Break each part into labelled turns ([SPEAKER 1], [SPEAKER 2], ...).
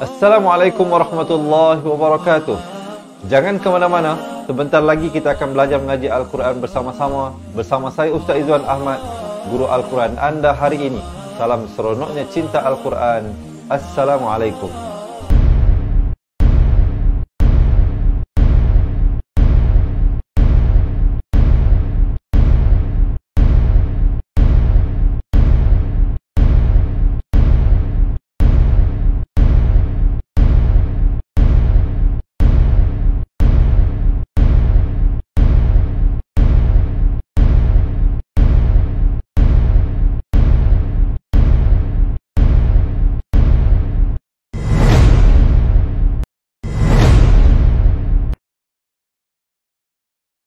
[SPEAKER 1] Assalamualaikum warahmatullahi wabarakatuh. Jangan ke mana-mana, sebentar lagi kita akan belajar mengaji Al-Quran bersama-sama. Bersama saya Ustaz Izwan Ahmad, Guru Al-Quran anda hari ini. Salam seronoknya cinta Al-Quran. Assalamualaikum.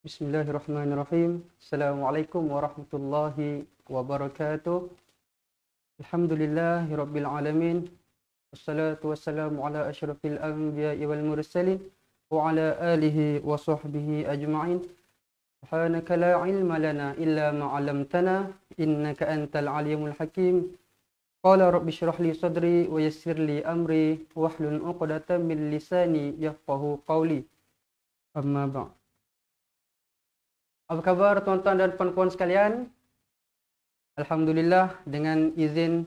[SPEAKER 2] Bismillahirrahmanirrahim. Assalamualaikum warahmatullahi wabarakatuh. Alhamdulillahirabbil alamin. Wassalatu wassalamu ala asyrafil anbiya'i wal mursalin wa ala alihi wa sahbihi ajma'in. Subhanaka la ilma lana illa ma 'allamtana innaka antal alimul hakim. Qala rabbi shrah li sadri wa yassir li amri wahlul 'uqdatam min lisani yafqahu qawli. Amma ba'd. Apa khabar tuan-tuan dan puan-puan sekalian? Alhamdulillah, dengan izin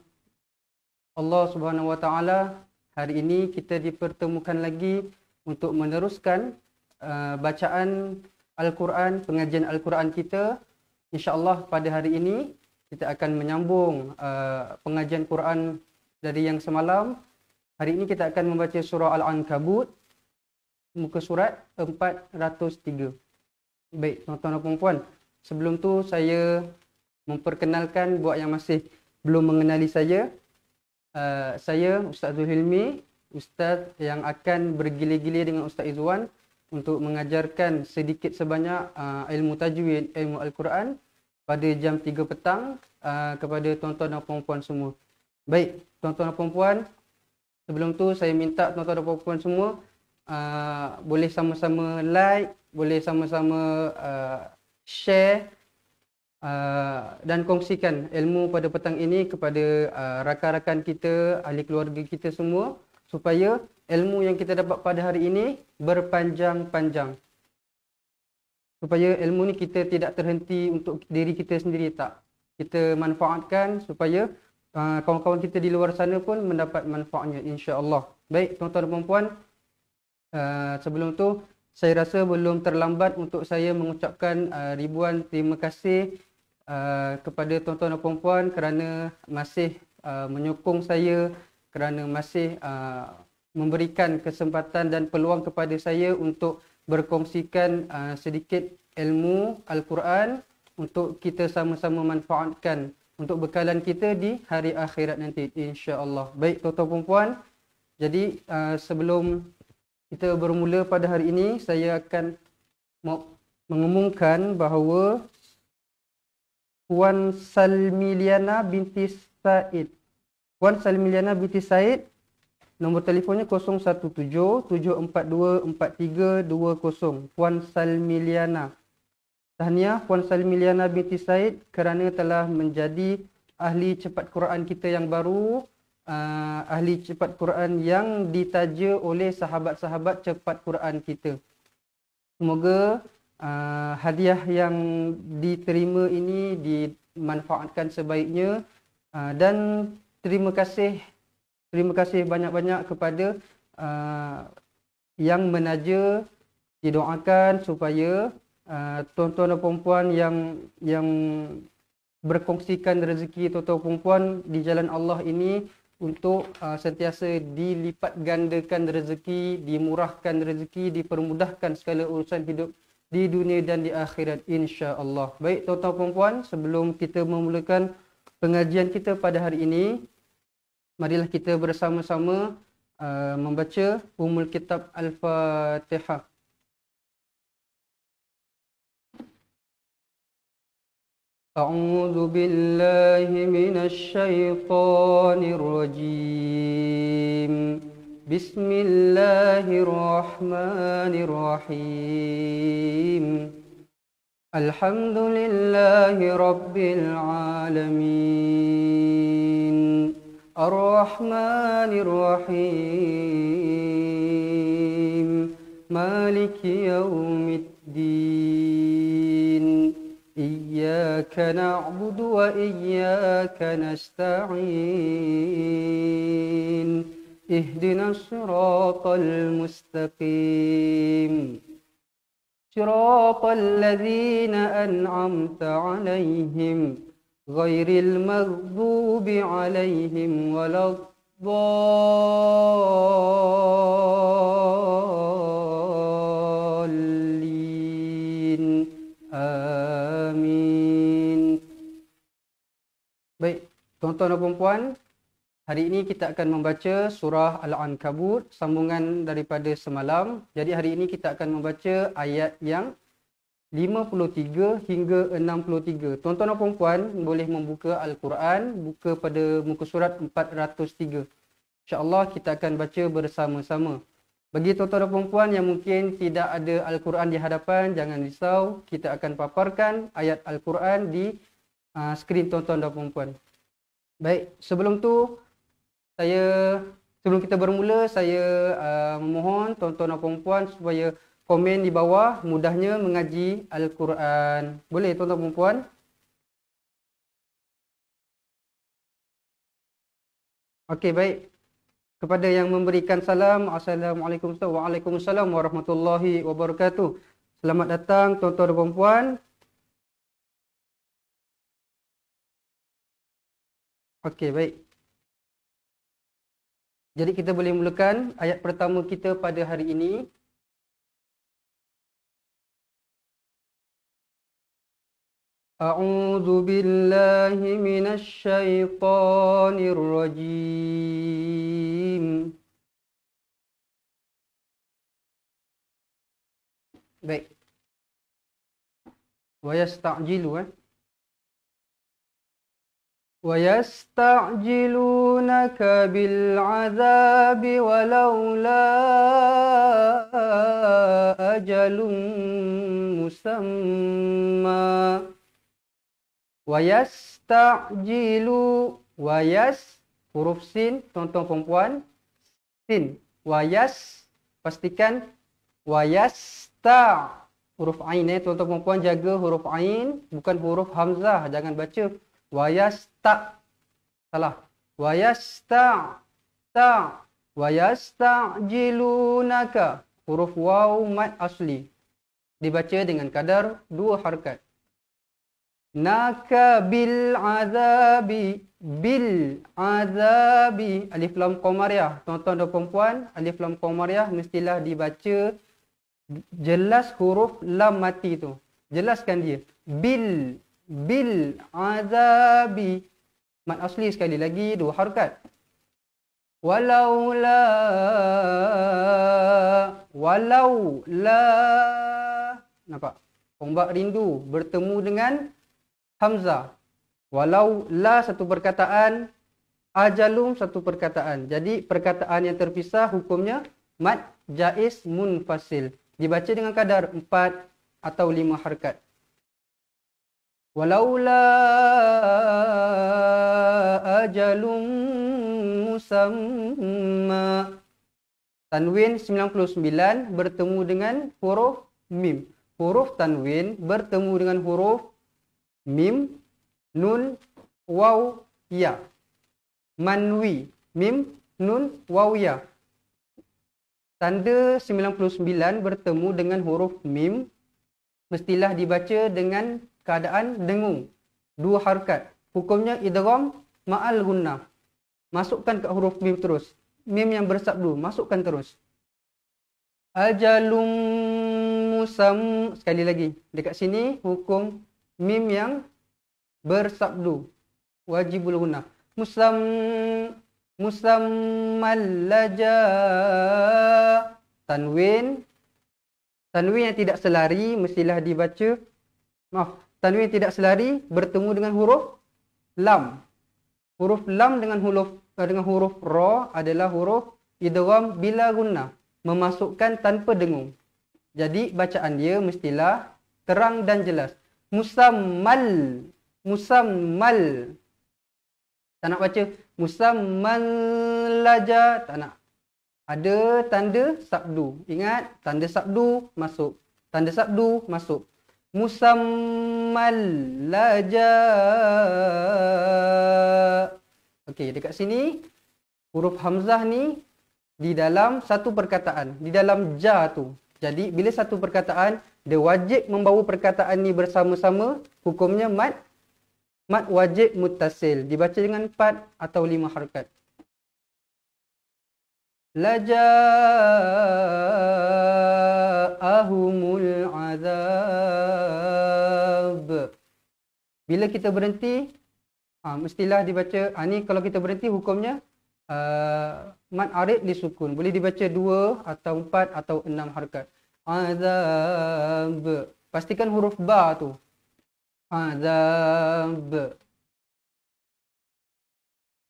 [SPEAKER 2] Allah Subhanahu wa taala, hari ini kita dipertemukan lagi untuk meneruskan bacaan Al-Quran, pengajian Al-Quran kita. Insya-Allah pada hari ini kita akan menyambung pengajian Quran dari yang semalam. Hari ini kita akan membaca surah Al-Ankabut, muka surat 403. Baik, tuan-tuan dan puan-puan, sebelum tu saya memperkenalkan buat yang masih belum mengenali saya. Saya Ustaz Zulhilmi, Ustaz yang akan bergilir-gilir dengan Ustaz Izwan untuk mengajarkan sedikit sebanyak ilmu tajwid, ilmu Al-Quran pada jam 3 petang kepada tuan-tuan dan puan-puan semua. Baik, tuan-tuan dan puan-puan, sebelum tu saya minta tuan-tuan dan puan-puan semua boleh sama-sama like, boleh sama-sama share dan kongsikan ilmu pada petang ini kepada rakan-rakan kita, ahli keluarga kita semua, supaya ilmu yang kita dapat pada hari ini berpanjang-panjang. Supaya ilmu ni kita tidak terhenti untuk diri kita sendiri, tak. Kita manfaatkan supaya kawan-kawan kita di luar sana pun mendapat manfaatnya, insya-Allah. Baik, tuan-tuan dan puan-puan, sebelum tu saya rasa belum terlambat untuk saya mengucapkan ribuan terima kasih kepada tuan-tuan dan puan-puan kerana masih menyokong saya, kerana masih memberikan kesempatan dan peluang kepada saya untuk berkongsikan sedikit ilmu Al-Quran untuk kita sama-sama manfaatkan untuk bekalan kita di hari akhirat nanti, insya-Allah. Baik, tuan-tuan dan puan-puan, jadi sebelum kita bermula pada hari ini, saya akan mengumumkan bahawa Puan Salmiliana binti Said. Puan Salmiliana binti Said, nombor telefonnya 017-742-4320. Puan Salmiliana. Tahniah Puan Salmiliana binti Said kerana telah menjadi ahli cepat Quran kita yang baru. Ahli cepat Quran yang ditaja oleh sahabat-sahabat cepat Quran kita. Semoga hadiah yang diterima ini dimanfaatkan sebaiknya, dan terima kasih banyak-banyak kepada yang menaja, didoakan supaya tuan-tuan dan puan-puan yang berkongsikan rezeki tuan-tuan dan puan di jalan Allah ini untuk sentiasa dilipat gandakan rezeki, dimurahkan rezeki, dipermudahkan segala urusan hidup di dunia dan di akhirat, insya-Allah. Baik, tuan-tuan dan puan-puan, sebelum kita memulakan pengajian kita pada hari ini, marilah kita bersama-sama membaca Ummul Kitab Al-Fatihah. أعوذ بالله من الشيطان الرجيم بسم الله الرحمن الرحيم الحمد لله رب العالمين Ar-Rahmanir Rahim. Maliki Yaumiddin. Iyyaka na'budu wa iyyaka nasta'in. Ihdinas siratal mustaqim. Siratal ladzina an'amta 'alaihim ghairil maghdubi 'alaihim waladdallin. Amin. Baik, tuan-tuan dan puan-puan, hari ini kita akan membaca surah Al-Ankabut, sambungan daripada semalam. Jadi hari ini kita akan membaca ayat yang 53 hingga 63. Tuan-tuan dan puan-puan boleh membuka Al-Quran, buka pada muka surat 403. InsyaAllah kita akan baca bersama-sama. Bagi tuan-tuan dan puan-puan yang mungkin tidak ada Al-Quran di hadapan, jangan risau. Kita akan paparkan ayat Al-Quran di skrin tuan-tuan dan puan-puan. Baik, sebelum kita bermula, saya memohon tuan-tuan dan puan-puan supaya komen di bawah mudahnya mengaji Al-Quran. Boleh tuan-tuan dan puan-puan? Okey, baik. Kepada yang memberikan salam, Assalamualaikum Waalaikumsalam warahmatullahi wabarakatuh. Selamat datang tuan-tuan dan puan-puan. Okey, baik. Jadi kita boleh mulakan ayat pertama kita pada hari ini. A'udzu billahi minasy syaithanir rajim. Baik. Wa yasta'jilu وَيَسْتَعْجِلُونَكَ بِالْعَذَابِ وَلَوْلَا أَجَلٌ مُّسَمًّى huruf sin, tuan-tuan perempuan, sin, pastikan huruf ain, tuan-tuan perempuan jaga huruf ain, bukan huruf hamzah, jangan baca salah. Wayasta'jilunaka, huruf waw mad asli, dibaca dengan kadar 2 harakat. Naka bil azabi, alif lam qamariyah. Tuan-tuan dan puan-puan, alif lam qamariyah mestilah dibaca jelas huruf lam mati tu. Jelaskan dia. Bil azabi, mad asli sekali lagi 2 harakat. Walaula, nampak? Ombak rindu bertemu dengan hamzah. Walau la satu perkataan, ajalum satu perkataan. Jadi perkataan yang terpisah hukumnya mad jaiz munfasil. Dibaca dengan kadar 4 atau 5 harakat. Walaula ajalum musamma. Tanwin 99 bertemu dengan huruf mim. Huruf tanwin bertemu dengan huruf mim, nun, waw, ya. Manwi, mim, nun, waw, ya. Tanda 99 bertemu dengan huruf mim mestilah dibaca dengan keadaan dengung. 2 harakat. Hukumnya idgham ma'al gunnah. Masukkan ke huruf mim terus. Mim yang bersabdu, masukkan terus. Ajalum musam. Sekali lagi. Dekat sini hukum mim yang bersabdu. Wajibul gunnah. Musammallaja. Tanwin yang tidak selari mestilah dibaca. Tanwin yang tidak selari bertemu dengan huruf lam. Huruf lam dengan huruf ra adalah huruf idgham bila gunnah, memasukkan tanpa dengung. Jadi bacaan dia mestilah terang dan jelas. Musammal. Tak nak baca Musamman laja, tak nak. Ada tanda sabdu. Ingat, tanda sabdu masuk. Tanda sabdu masuk. Musammal laja. Okey, dekat sini huruf hamzah ni di dalam satu perkataan, di dalam ja tu. Jadi bila satu perkataan dia wajib membawa perkataan ni bersama-sama, hukumnya mad wajib muttasil, dibaca dengan 4 atau 5 harakat. Laja'ahumul azab. Bila kita berhenti, mestilah dibaca, ni kalau kita berhenti hukumnya mad arid disukun. Boleh dibaca 2 atau 4 atau 6 harakat. Azab. Pastikan huruf ba tu. Azab.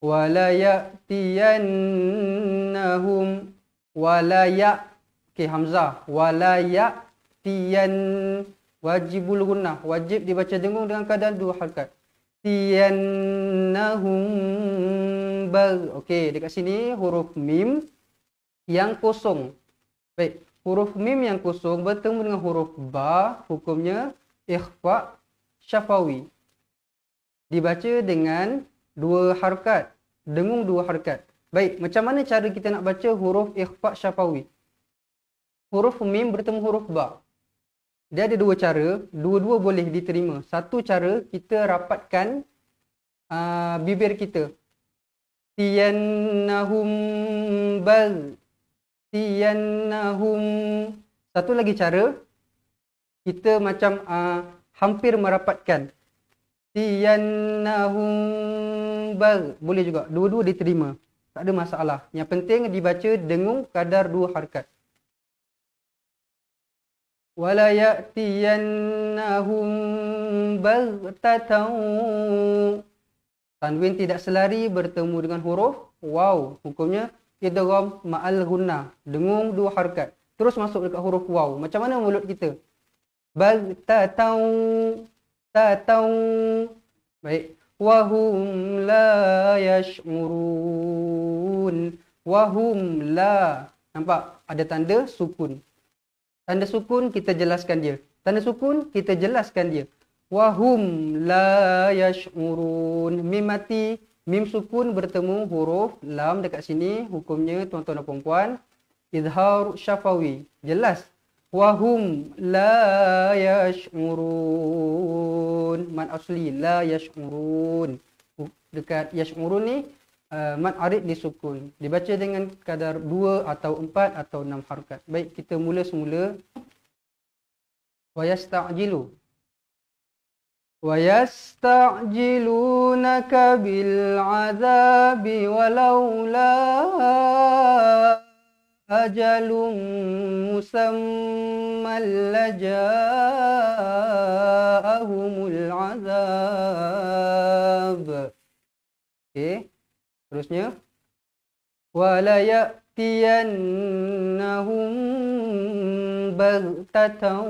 [SPEAKER 2] Wala ya'tiyannahum. Wala ya'. Okey, hamzah. Wala ya'tiyan. Wajibul gunnah. Wajib dibaca dengung dengan keadaan 2 harakat. Tiyannahum bal. Okey, dekat sini huruf mim yang kosong. Baik, huruf mim yang kosong bertemu dengan huruf ba, hukumnya ikhfa syafawi. Dibaca dengan 2 harakat, dengung 2 harakat. Baik, macam mana cara kita nak baca huruf ikhfa syafawi? Huruf mim bertemu huruf ba. Dia ada 2 cara, dua-dua boleh diterima. Satu cara, kita rapatkan bibir kita. Tiyannahum bal. Tiyannahum. Satu lagi cara, kita macam hampir merapatkan. Tiyannahum bal. Boleh juga, dua-dua diterima. Tak ada masalah. Yang penting dibaca dengung kadar 2 harakat. Wala ya'tiyannahum baghtatan. Tanwin tidak selari bertemu dengan huruf waw. Hukumnya idgham ma'al gunnah. Dengung 2 harakat. Terus masuk dekat huruf waw. Macam mana mulut kita? Baghtatan. Tatau. Baik. Wahum la yash'urun. Wahum la. Nampak? Ada tanda sukun. Tanda sukun kita jelaskan dia. Tanda sukun kita jelaskan dia. Wahum la yash'urun. Mim mati, mim sukun bertemu huruf lam dekat sini. Hukumnya tuan-tuan dan puan-puan, izhar syafawi. Jelas. Wahum la yash'urun. Mad asli la yash'urun. Dekat yash'urun ni mad arid disukun. Dibaca dengan kadar 2 atau 4 atau 6 harakat. Baik, kita mula semula. Wa yasta'jilu. Wa yasta'jilunaka bil 'adzabi walaula ajalun musamman laja'ahumul 'adzab. Okey. Terusnya, wala ya'tiyannahum baghtatan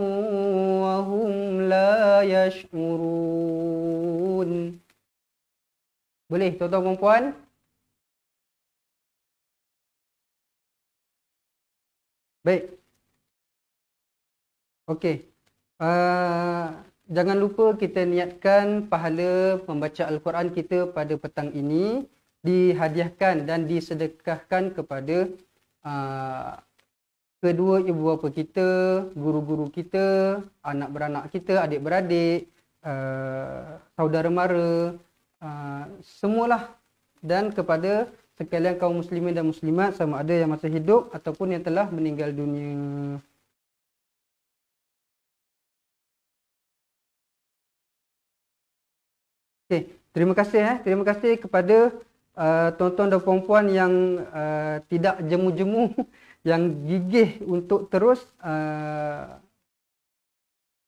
[SPEAKER 2] wa hum la yash'urun. Boleh tuan-tuan dan puan? Baik. Okey. Jangan lupa kita niatkan pahala membaca Al-Quran kita pada petang ini dihadiahkan dan disedekahkan kepada kedua ibu bapa kita, guru-guru kita, anak beranak kita, adik-beradik, saudara mara, semualah, dan kepada sekalian kaum muslimin dan muslimat sama ada yang masih hidup ataupun yang telah meninggal dunia. Okey, terima kasih kepada tuan-tuan dan puan-puan yang tidak jemu-jemu, yang gigih untuk terus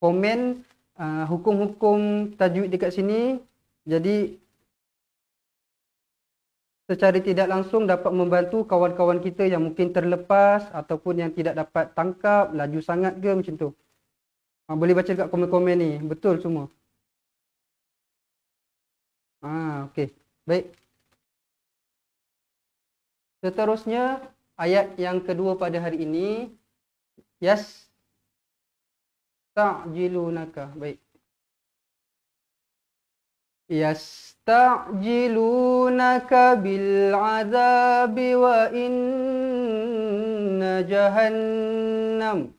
[SPEAKER 2] komen hukum-hukum tajwid dekat sini. Jadi secara tidak langsung dapat membantu kawan-kawan kita yang mungkin terlepas ataupun yang tidak dapat tangkap, laju sangat ke macam tu. Boleh baca dekat komen-komen ni, betul semua. Okey, baik. Seterusnya, ayat yang kedua pada hari ini, yasta'jilunaka. Baik. Yasta'jilunaka bil azabi wa inna jahannam.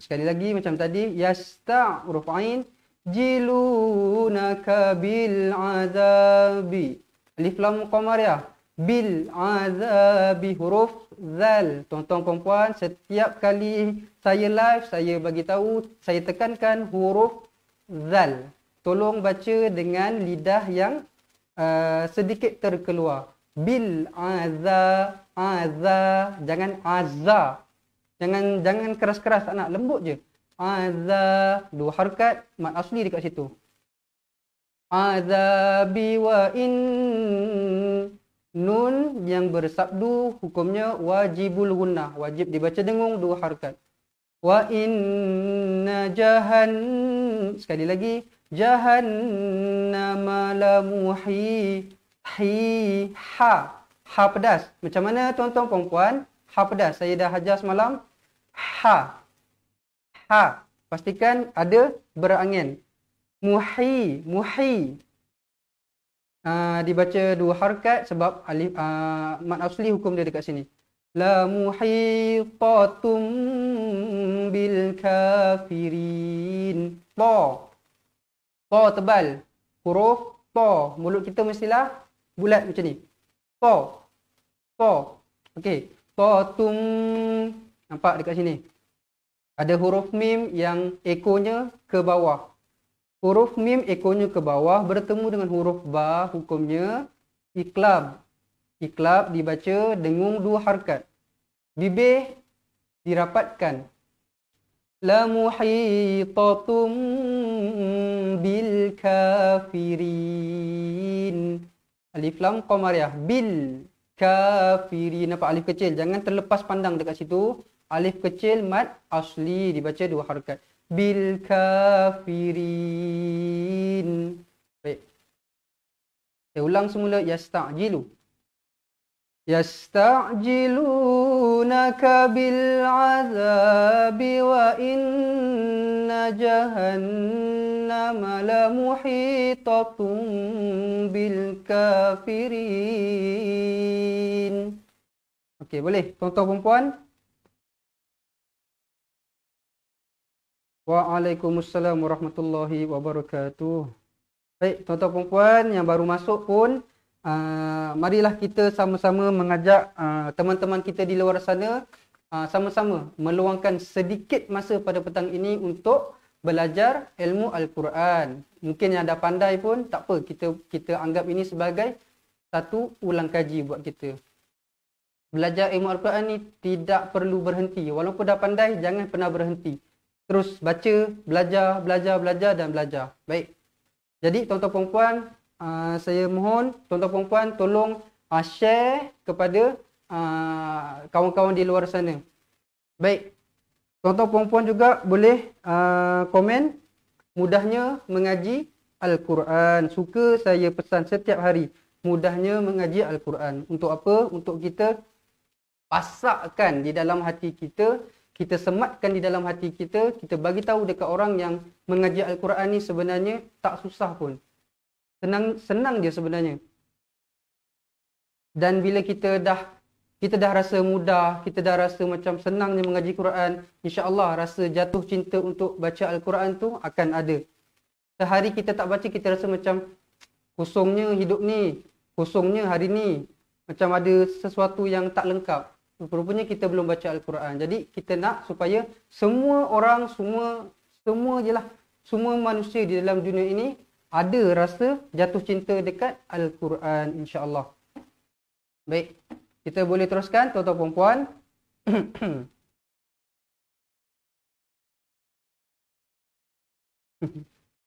[SPEAKER 2] Sekali lagi macam tadi, huruf ain, jilunaka bil azabi. Alif lam qamariyah. Bil azabi, huruf zal. Tuan-tuan perempuan, setiap kali saya live, saya bagi tahu, saya tekankan huruf zal. Tolong baca dengan lidah yang sedikit terkeluar. Bil jangan azza. Jangan keras-keras anak, lembut je. Azza, dua harakat, mad asli dekat situ. Azabi wa in, nun yang bersabdu hukumnya wajibul gunnah, wajib dibaca dengung, dua harakat. Wa inna sekali lagi, jahannama lamuhi, ha pedas. Macam mana tuan-tuan perempuan? Ha pedas. Saya dah ajar semalam. Ha. Pastikan ada berangin. Muhi. Dibaca dua harakat sebab alif mad asli hukum dia dekat sini. La muhitatum bil kafirin. To tebal. Huruf to. Mulut kita mestilah bulat macam ni. To. Okey. Totum. Nampak dekat sini. Ada huruf mim yang ekonya ke bawah. Huruf mim ekonya ke bawah bertemu dengan huruf ba, hukumnya iqlab. Iqlab dibaca dengung dua harakat. Bibir dirapatkan. La muhitatum bil kafirin. Alif lam qamariyah. Bil kafirin. Nampak alif kecil? Jangan terlepas pandang dekat situ. Alif kecil mad asli dibaca dua harakat. Bil kafirin. Baik. Saya ulang semula. Yasta'jilunaka bil azabi wa inna jahannama lamuhitatum bil kafirin. Okey, boleh? Tuan-tuan perempuan? Waalaikumsalam warahmatullahi wabarakatuh. Baik, tuan-tuan perempuan yang baru masuk pun, marilah kita sama-sama mengajak teman-teman kita di luar sana sama-sama meluangkan sedikit masa pada petang ini untuk belajar ilmu Al-Quran. Mungkin yang dah pandai pun tak apa, kita anggap ini sebagai satu ulang kaji buat kita. Belajar ilmu Al-Quran ni tidak perlu berhenti. Walaupun dah pandai, jangan pernah berhenti. Terus baca, belajar dan belajar. Baik. Jadi tuan-tuan perempuan, saya mohon tuan-tuan perempuan tolong share kepada kawan-kawan di luar sana. Baik. Tuan-tuan perempuan juga boleh komen mudahnya mengaji Al-Quran. Suka saya pesan setiap hari, mudahnya mengaji Al-Quran. Untuk apa? Untuk kita pasakkan di dalam hati kita, kita sematkan di dalam hati kita, kita bagi tahu dekat orang yang mengaji Al-Quran ni sebenarnya tak susah pun. Senang dia sebenarnya. Dan bila kita dah rasa mudah, kita dah rasa macam senangnya mengaji Quran, insya-Allah rasa jatuh cinta untuk baca Al-Quran tu akan ada. Sehari kita tak baca, kita rasa macam kosongnya hidup ni, kosongnya hari ni, macam ada sesuatu yang tak lengkap. Rupanya kita belum baca Al-Quran. Jadi kita nak supaya semua orang, semua manusia di dalam dunia ini ada rasa jatuh cinta dekat Al-Quran, insya-Allah. Baik, kita boleh teruskan tuan-tuan perempuan.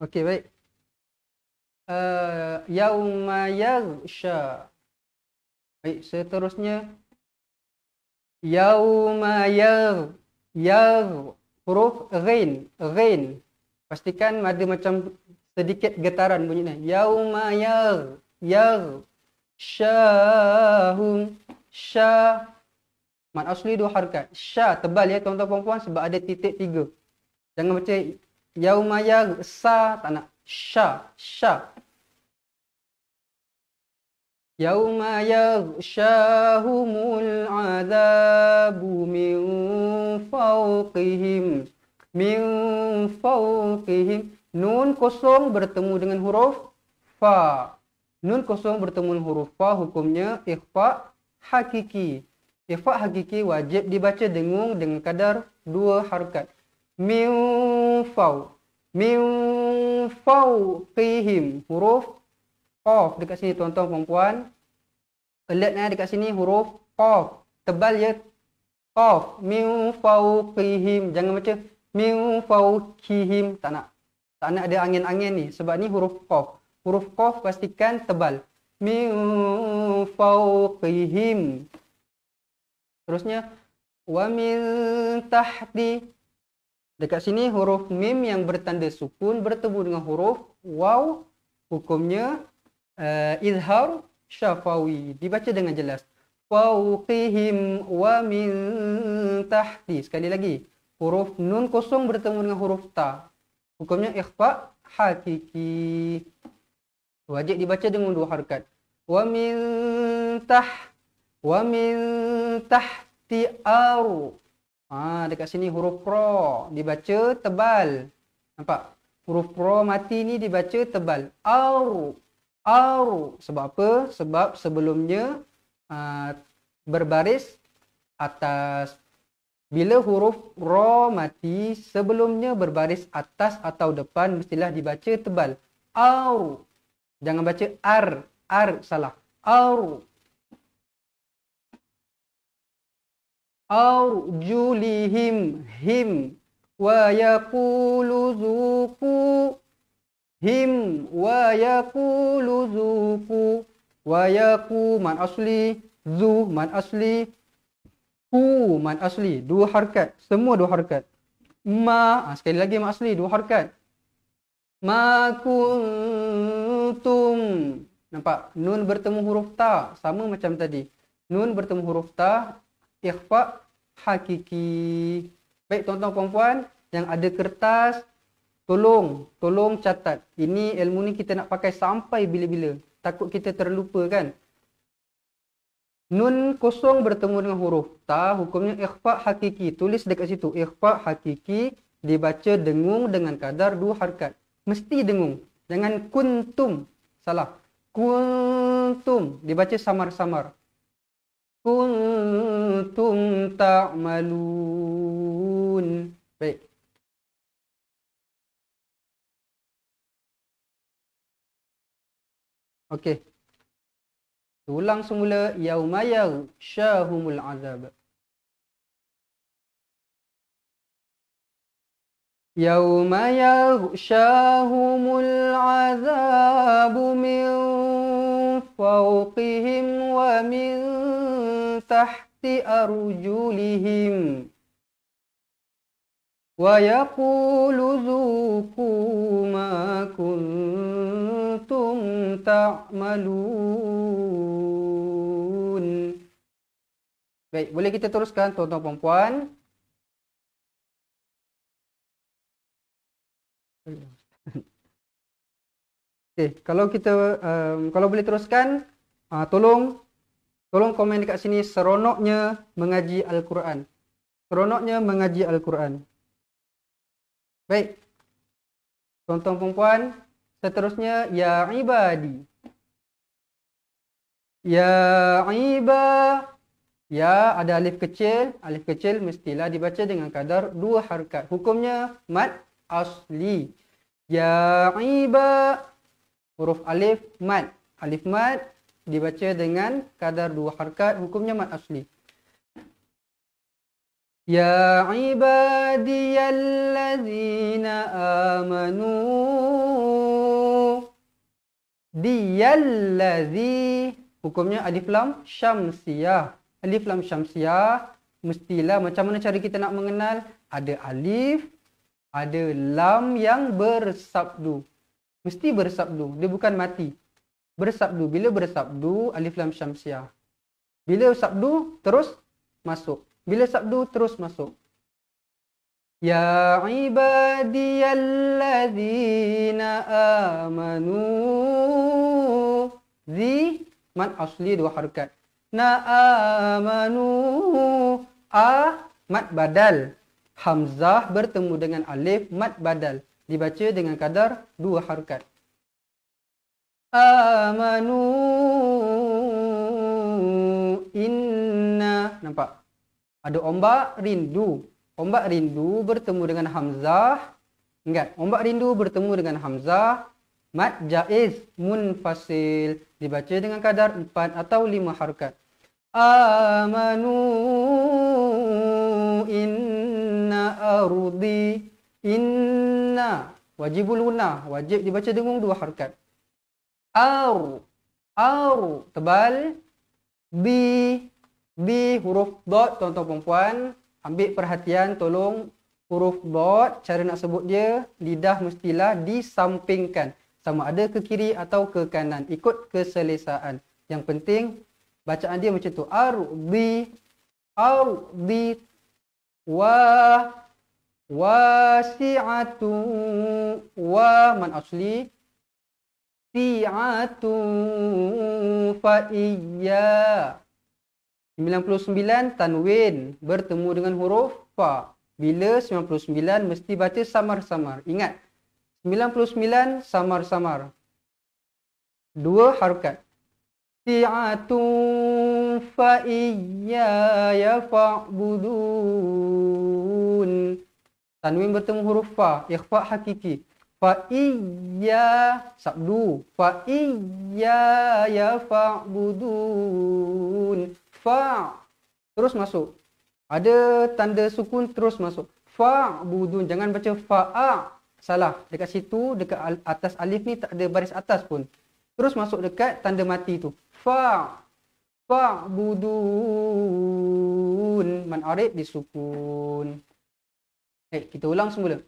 [SPEAKER 2] Okey, baik. Yauma yaghsha. Baik, seterusnya yauma huruf ghain. Pastikan ada macam sedikit getaran bunyinya. Yauma syahum. Sya. Mad asli 2 harakat. Sya tebal ya tuan-tuan puan-puan sebab ada titik 3. Jangan baca yauma sa, tak nak. Sya. Sya. Yauma yaghsyahumul azabu min fawqihim. Min fawqihim. Nun kosong bertemu dengan huruf fa. Nun kosong bertemu dengan huruf fa, hukumnya ikhfa hakiki. Ikhfa hakiki wajib dibaca dengung dengan kadar 2 harakat. Min faw. Min fawqihim. Huruf qaf dekat sini tuan-tuan puan-puan. Alertnya dekat sini huruf qaf. Tebal ya. Qaf. Min fawqihim. Jangan baca min fawqihim. Tak nak. Tak nak ada angin-angin ni. Sebab ni huruf qaf. Huruf qaf pastikan tebal. Min fawqihim. Terusnya. Wa min tahti. Dekat sini huruf mim yang bertanda sukun bertemu dengan huruf waw. Hukumnya izhar syafawi. Dibaca dengan jelas. Fawqihim wa min tahti. Sekali lagi. Huruf nun kosong bertemu dengan huruf ta. Hukumnya ikhfa hakiki. Wajib dibaca dengan 2 harakat. Wa min tahti aru. Dekat sini huruf ra dibaca tebal. Nampak? Huruf ra mati ni dibaca tebal. Aru. Aru. Sebab apa? Sebab sebelumnya berbaris atas. Bila huruf ra mati sebelumnya berbaris atas atau depan mestilah dibaca tebal. Aru. Jangan baca ar. Ar salah. Aru. Arjulihim. Him. Wa yaqulu zuqu. Him. Wa yaqulu zuqu. Wa yaqu man asli. Zu man asli. Ku mad asli 2 harakat, semua 2 harakat. Ma sekali lagi mad asli 2 harakat. Ma kuntum. Nampak? Nun bertemu huruf ta sama macam tadi. Nun bertemu huruf ta ikhfa hakiki. Baik tuan-tuan puan-puan yang ada kertas, tolong catat. Ini ilmu ni kita nak pakai sampai bila-bila. Takut kita terlupa kan. Nun kosong bertemu dengan huruf ta, hukumnya ikhfa hakiki. Tulis dekat situ, ikhfa hakiki dibaca dengung dengan kadar 2 harakat. Mesti dengung. Jangan kuntum. Salah. Kuntum dibaca samar-samar. Kuntum ta'malun. Baik. Okey. Ulang semula. Yauma yaghsyahumul azab. Yauma yaghsyahumul azabu min fawqihim wa min tahti arjulihim. Wa yaqulu zuqu ma kuntum ta'malun. Baik, boleh kita teruskan tuan-tuan puan-puan. Okey, kalau kita kalau boleh teruskan, tolong komen dekat sini seronoknya mengaji Al-Quran. Seronoknya mengaji Al-Quran. Baik. Tuan-tuan puan-puan, seterusnya ya ibadi. Ya iba. Ya ada alif kecil. Alif kecil mestilah dibaca dengan kadar 2 harakat. Hukumnya mad asli. Ya iba. Huruf alif mad. Alif mad dibaca dengan kadar 2 harakat. Hukumnya mad asli. Ya ibadiyallazina amanu. Diyallazi. Hukumnya alif lam syamsiyah. Alif lam syamsiyah mestilah macam mana cara kita nak mengenal? Ada alif, ada lam yang bersabdu. Mesti bersabdu. Dia bukan mati. bersabdu. Bila bersabdu, alif lam syamsiah. Bila sabdu, terus masuk. Bila sabdu, terus masuk. Ya ibadiyalladzina amanu. Zi, mad asli 2 harakat. Na amanu. A, mad badal. Hamzah bertemu dengan alif, mad badal. Dibaca dengan kadar 2 harakat. Amanu inna. Nampak? Ada ombak rindu. Ombak rindu bertemu dengan hamzah. Ingat, ombak rindu bertemu dengan hamzah. Mad jaiz munfasil. Dibaca dengan kadar 4 atau 5 harakat. Amanu inna ardi. Inna. Wajibul guna. Wajib dibaca dengan 2 harakat. Ar. Tebal. Bi huruf dot, tuan-tuan perempuan. Ambil perhatian, tolong. Huruf dot, cara nak sebut dia, lidah mestilah disampingkan. Sama ada ke kiri atau ke kanan. Ikut keselesaan. Yang penting, bacaan dia macam tu. Ardi. Wasi'atu. Man asli. Si'atu fa'iyya. 99 tanwin bertemu dengan huruf fa. Bila 99 mesti baca samar-samar. Ingat, 99 samar-samar. 2 harakat. Si'atu fa'iyya fa'budun. Tanwin bertemu huruf fa. Ikhfa hakiki. Fa'iyya sabdu. Fa'iyya fa'budun. Fa' terus masuk. Ada tanda sukun terus masuk. Fa'budun. Jangan baca fa'a. Salah. Dekat situ, dekat atas alif ni tak ada baris atas pun. Terus masuk dekat tanda mati tu. Fa'budun. Man arif disukun. Kita ulang semula.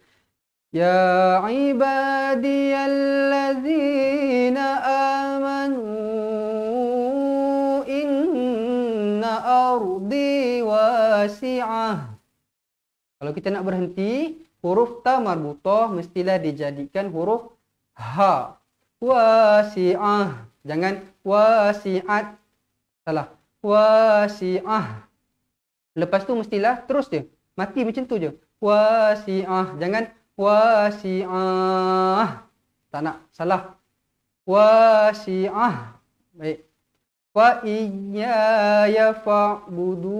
[SPEAKER 2] Ya ibadiyalladzina amanu inna ardi wasi'ah. Kalau kita nak berhenti, huruf ta marbutah mestilah dijadikan huruf ha. Wasi'ah. Jangan wasi'at. Salah. Wasi'ah. Lepas tu mestilah terus je. Mati macam tu je. Wasi'ah. Jangan wasi'ah. Tak nak. Salah. Wasi'ah. Baik. Wa iyaya fa'budun.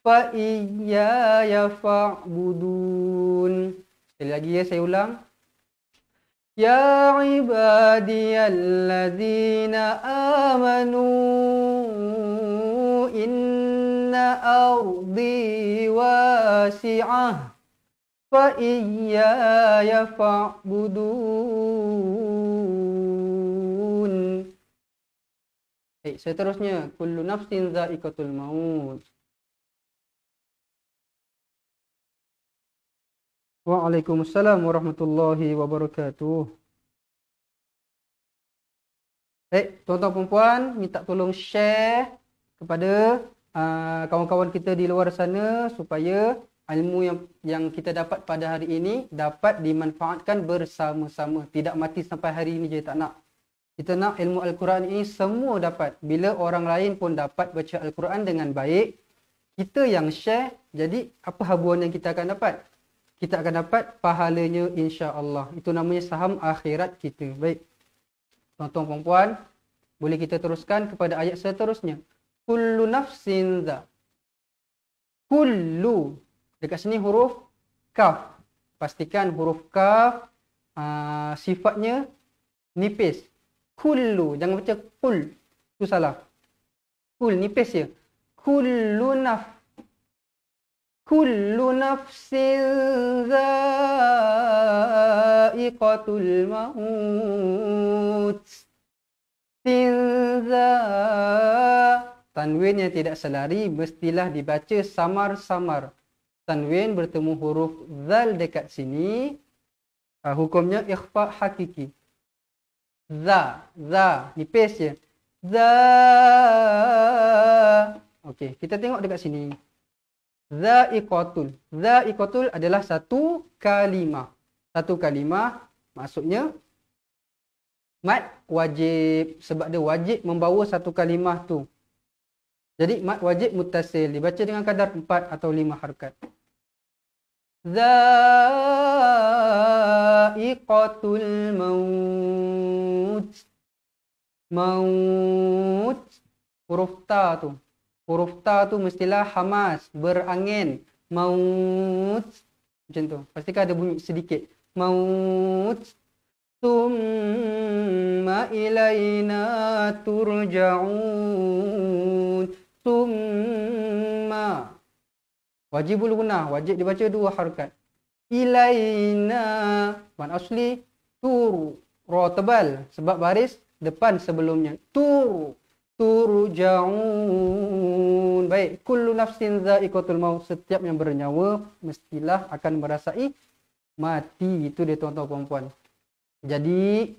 [SPEAKER 2] Fa iyaya fa'budun. Sekali lagi ya, saya ulang. Ya ibadiyalladzina amanu inna ardi wasi'ah fa iyaya fa'budun. Seterusnya, kullu nafsin dha'iqatul maut. Waalaikumsalam warahmatullahi wabarakatuh. Tuan-tuan perempuan, minta tolong share kepada kawan-kawan kita di luar sana supaya ilmu yang kita dapat pada hari ini dapat dimanfaatkan bersama-sama. Tidak mati sampai hari ini je, tak nak. Kita nak ilmu Al-Quran ini semua dapat. Bila orang lain pun dapat baca Al-Quran dengan baik, kita yang share, jadi apa habuan yang kita akan dapat? Kita akan dapat pahalanya insya-Allah. Itu namanya saham akhirat kita. Baik. Tuan-tuan perempuan, boleh kita teruskan kepada ayat seterusnya. Kullu nafsin dha. Kullu. Dekat sini huruf kaf. Pastikan huruf kaf sifatnya nipis. Kullu. Jangan baca kul. Itu salah. Kul nipis je. Kullu naf. Kullu nafsin dha'iqatul maut. Sinza. Tanwin yang tidak selari mestilah dibaca samar-samar. Tanwin bertemu huruf zal dekat sini. Hukumnya ikhfa hakiki. Za. Nipis je. Za. Okey, kita tengok dekat sini. Za'iqatul adalah satu kalimah. Satu kalimah maksudnya mad wajib, sebab dia wajib membawa satu kalimah tu. Jadi mad wajib muttasil, dibaca dengan kadar 4 atau 5 harakat. Za'iqatul maut. Maut. Huruf ta tu mestilah hamas, berangin. Maut. Macam tu. Pastikan ada bunyi sedikit. Maut. Summa ilaina turja'un. Summa. Wajibul gunnah, wajib dibaca 2 harakat. Ilaina. Mad asli tur. Ra tebal sebab baris depan sebelumnya. Turja'un. Baik, kullu nafsin za'iqatul maut. Setiap yang bernyawa mestilah akan merasai mati. Itu dia tuan-tuan puan-puan. Jadi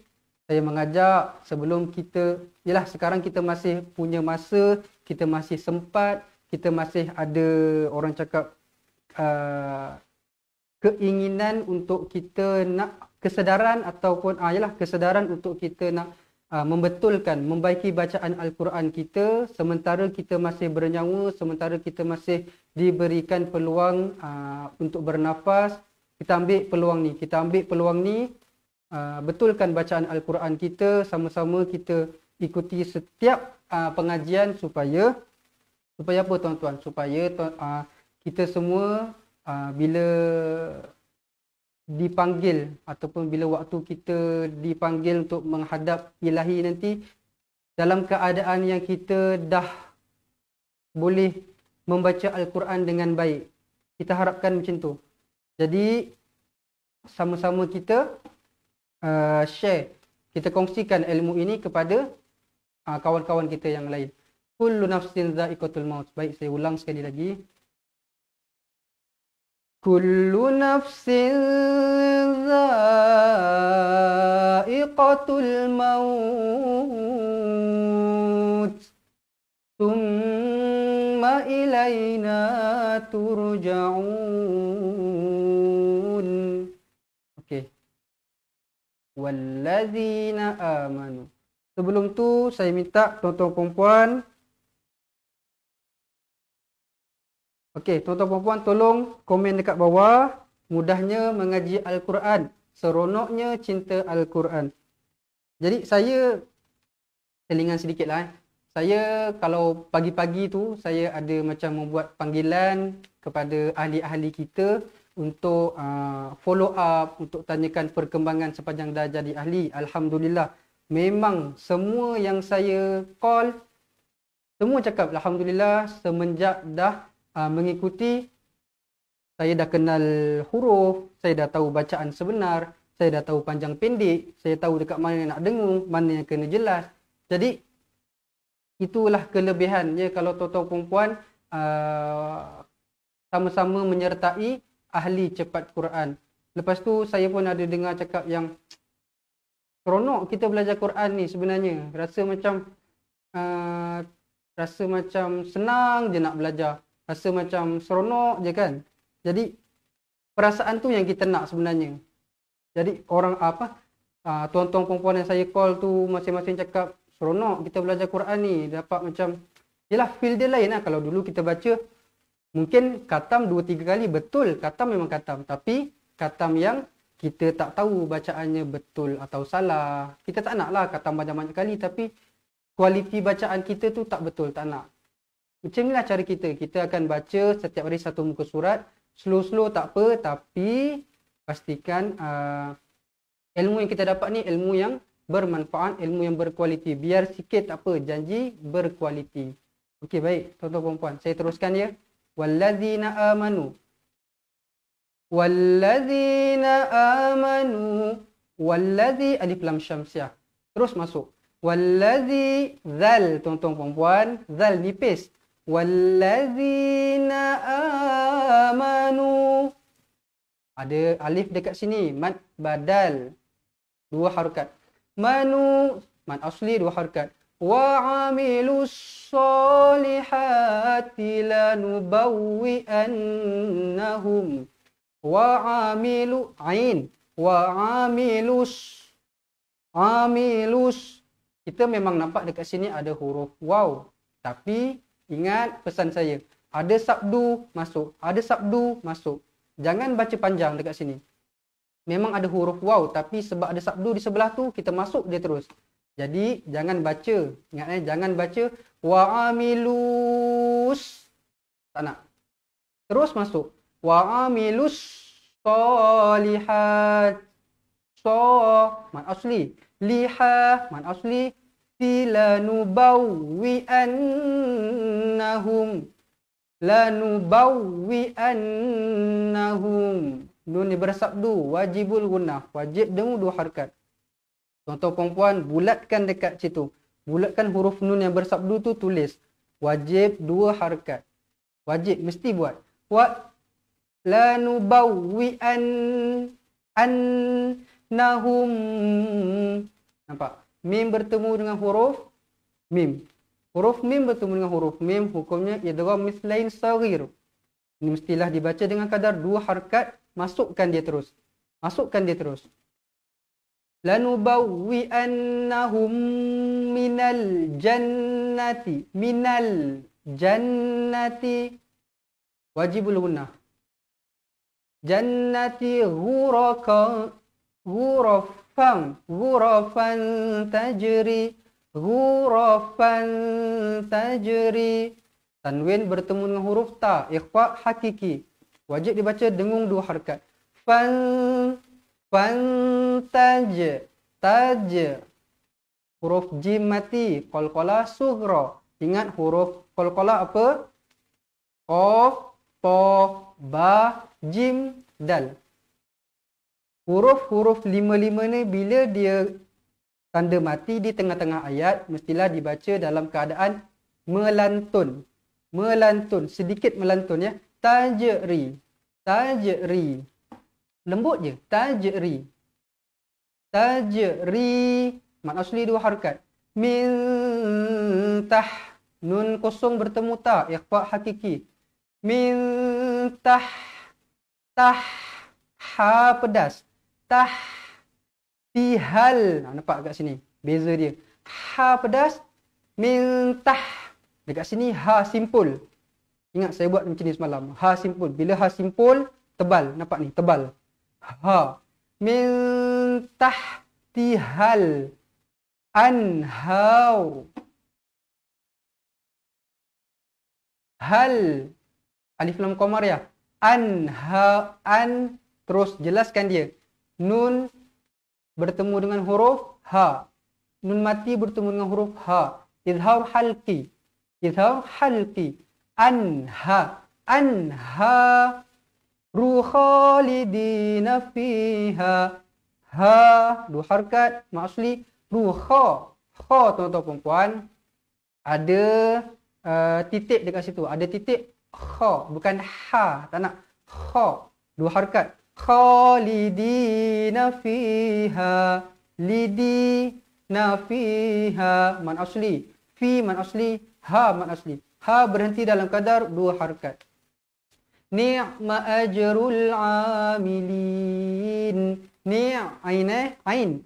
[SPEAKER 2] saya mengajak sebelum kita, yalah sekarang kita masih punya masa, kita masih sempat, kita masih ada orang cakap keinginan untuk kita nak kesedaran ataupun kesedaran untuk kita nak membetulkan, membaiki bacaan Al-Quran kita sementara kita masih bernyawa, sementara kita masih diberikan peluang untuk bernafas. Kita ambil peluang ni, betulkan bacaan Al-Quran kita, sama-sama kita ikuti setiap pengajian supaya apa tuan-tuan? Supaya kita semua bila dipanggil ataupun bila waktu kita dipanggil untuk menghadap ilahi nanti, dalam keadaan yang kita dah boleh membaca Al-Quran dengan baik. Kita harapkan macam tu. Jadi sama-sama kita share, kita kongsikan ilmu ini kepada kawan-kawan kita yang lain. Kullu nafsin za'iqatul maut. Baik, saya ulang sekali lagi. Kullu nafsin za'iqatul maut. Thumma ilaina turja'un. Okey. Wallazina amanu. Sebelum tu saya minta tuan-tuan perempuan, okey, tuan-tuan perempuan tolong komen dekat bawah mudahnya mengaji Al-Quran, seronoknya cinta Al-Quran. Jadi saya selingan sedikitlah. Saya kalau pagi-pagi tu saya ada macam membuat panggilan kepada ahli-ahli kita untuk follow up, untuk tanyakan perkembangan sepanjang dah jadi ahli. Alhamdulillah. Memang semua yang saya call, semua cakap Alhamdulillah semenjak dah mengikuti, saya dah kenal huruf, saya dah tahu bacaan sebenar, saya dah tahu panjang pendek, saya tahu dekat mana nak dengung, mana yang kena jelas. Jadi itulah kelebihannya kalau tuan-tuan perempuan sama-sama menyertai ahli cepat Quran. Lepas tu saya pun ada dengar cakap yang seronok kita belajar Quran ni sebenarnya. Rasa macam senang je nak belajar. Rasa macam seronok je kan. Jadi perasaan tu yang kita nak sebenarnya. Jadi orang tuan-tuan perempuan yang saya call tu masing-masing cakap seronok kita belajar Quran ni. Dapat macam, yelah feel dia lain lah. Kalau dulu kita baca mungkin khatam 2-3 kali, betul khatam memang khatam. Tapi khatam yang kita tak tahu bacaannya betul atau salah. Kita tak nak lah khatam banyak-banyak kali tapi kualiti bacaan kita tu tak betul, tak nak. Macam inilah cara kita. Kita akan baca setiap hari satu muka surat. Slow-slow tak apa, tapi pastikan ilmu yang kita dapat ni ilmu yang bermanfaat, ilmu yang berkualiti. Biar sikit tak apa, janji berkualiti. Okey, baik tuan-tuan puan-puan. Saya teruskan ya. Wallazina amanu. Wallazina amanu. Wallazi alif lam syamsiah. Terus masuk. Wallazi zal, tuan-tuan puan-puan, zal nipis. Wallazina amanu. Ada alif dekat sini, mad badal. 2 harakat. Man asli 2 harakat. Wa amilus solihati lanubawwi'annahum. Wa amilu ain. Wa amilus. Kita memang nampak dekat sini ada huruf waw. Tapi ingat pesan saya. Ada sabdu masuk. Ada sabdu masuk. Jangan baca panjang dekat sini. Memang ada huruf waw. Tapi sebab ada sabdu di sebelah tu, kita masuk dia terus. Jadi jangan baca. Ingat jangan baca. Wa amilus. Tak nak. Terus masuk. Wa amilus solihat. Man asli. Liha. Man asli. Lanubawwi'annahum. Nun ni bersabdu. Wajibul gunnah. Wajib dengung 2 harakat. Tuan-tuan perempuan, bulatkan dekat situ. Bulatkan huruf nun yang bersabdu tu, tulis. Wajib 2 harakat. Wajib, mesti buat. Lanubawwi'annahum. Nampak? Mim bertemu dengan huruf mim. Huruf mim bertemu dengan huruf mim, hukumnya idgham mislain saghir. Ini mestilah dibaca dengan kadar 2 harakat. Masukkan dia terus. Lanubawwi'annahum minal jannati. Wajibul gunnah. Jannati ghurafan tajri. Tanwin bertemu dengan huruf ta. Ikhfa hakiki. Wajib dibaca dengung 2 harakat. Taj. Huruf jim mati. Qalqalah sughra. Ingat huruf qalqalah apa? Qaf, ta, ba, jim, dal. Huruf-huruf 5 ni bila dia tanda mati di tengah-tengah ayat, mestilah dibaca dalam keadaan melantun. Sedikit melantun ya. Tajri. Lembut je. Tajri. Mat asli 2 harakat. Mintah. Nun kosong bertemu ta. Ikhfa hakiki. Mintah. Ha pedas. Tihal. Nampak kat sini. Beza dia. Ha pedas. Mintah. Dekat sini ha simpul. Ingat saya buat macam ni semalam. Ha simpul. Bila ha simpul, tebal. Nampak ni, tebal. Ha. Mintah tihal. Anhau. Hal. Alif lam qamar ya. Terus jelaskan dia. Nun bertemu dengan huruf ha. Nun mati bertemu dengan huruf ha. Izhar halqi. Anha. Khalidina fiha. Ha. 2 harakat. Maksudnya ruha. Kha tuan-tuan perempuan. Ada titik dekat situ. Ada titik kha. Bukan ha. Tak nak. Kha. 2 harakat. Khalidina fiha. Lidina fiha. Man asli. Fi man asli. Ha man asli. Ha berhenti dalam kadar 2 harakat. Ni'ma ajrul amilin. Ain.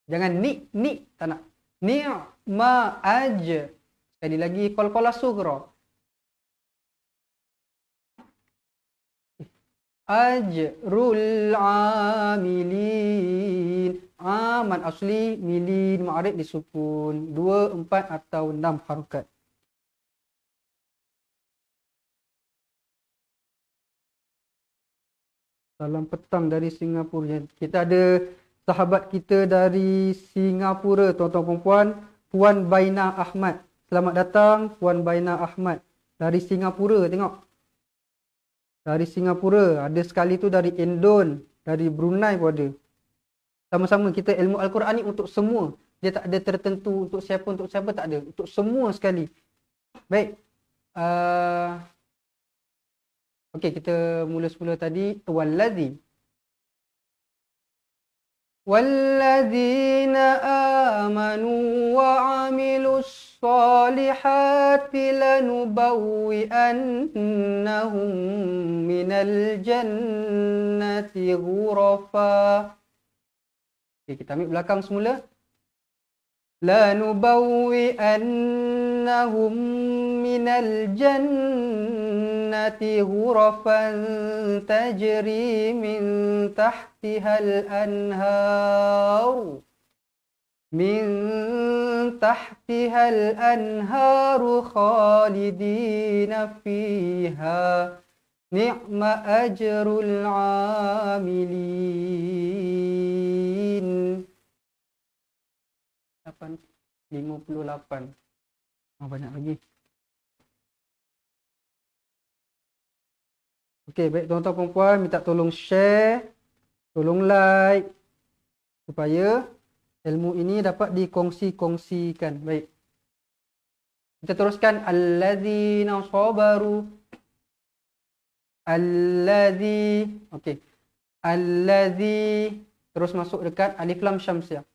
[SPEAKER 2] Jangan ni. Tak nak. Ni'ma aj. Sekali lagi qalqalah sughra. Ajrul amilin. Man asli, milin, ma'arif disukun. 2, 4 atau 6 harakat. Salam petang dari Singapura. Kita ada sahabat kita dari Singapura, tuan-tuan perempuan. Puan Baina Ahmad. Selamat datang Puan Baina Ahmad. Dari Singapura, tengok. Dari Singapura. Ada sekali tu dari Indon. Dari Brunei pun ada. Sama-sama kita ilmu Al-Quran ni untuk semua. Dia tak ada tertentu untuk siapa tak ada. Untuk semua sekali. Baik. Okey, kita mula semula tadi. Walladhi. والذين آمنوا وعملوا الصالحات لنبوئنهم من الجنة غرفا. Okay, kita ambil belakang semula. لنبوئنهم من الجنة غرفا تجري من تحتها الأنهار خالدين فيها نعم أجر العاملين. 58. Banyak lagi. Okey, baik tuan-tuan dan puan, minta tolong share, tolong like supaya ilmu ini dapat dikongsi-kongsikan. Baik. Kita teruskan allazina sabaru. Okey. Allazi terus masuk dekat alif lam syamsiah.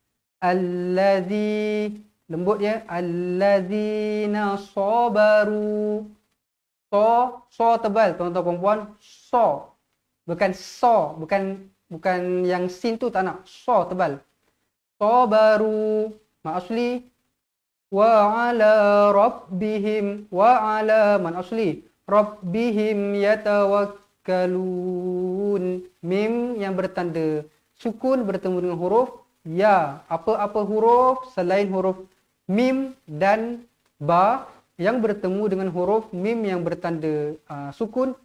[SPEAKER 2] Allazi lembut ya. Allazina sabaru. So tebal tuan-tuan perempuan. So. Bukan so, bukan yang sin tu tak nak. So tebal. Sabaru ma asli wa ala rabbihim wa ala man asli rabbihim yatawakkalun. Mim yang bertanda sukun bertemu dengan huruf ya. Apa-apa huruf selain huruf mim dan ba yang bertemu dengan huruf mim yang bertanda sukun,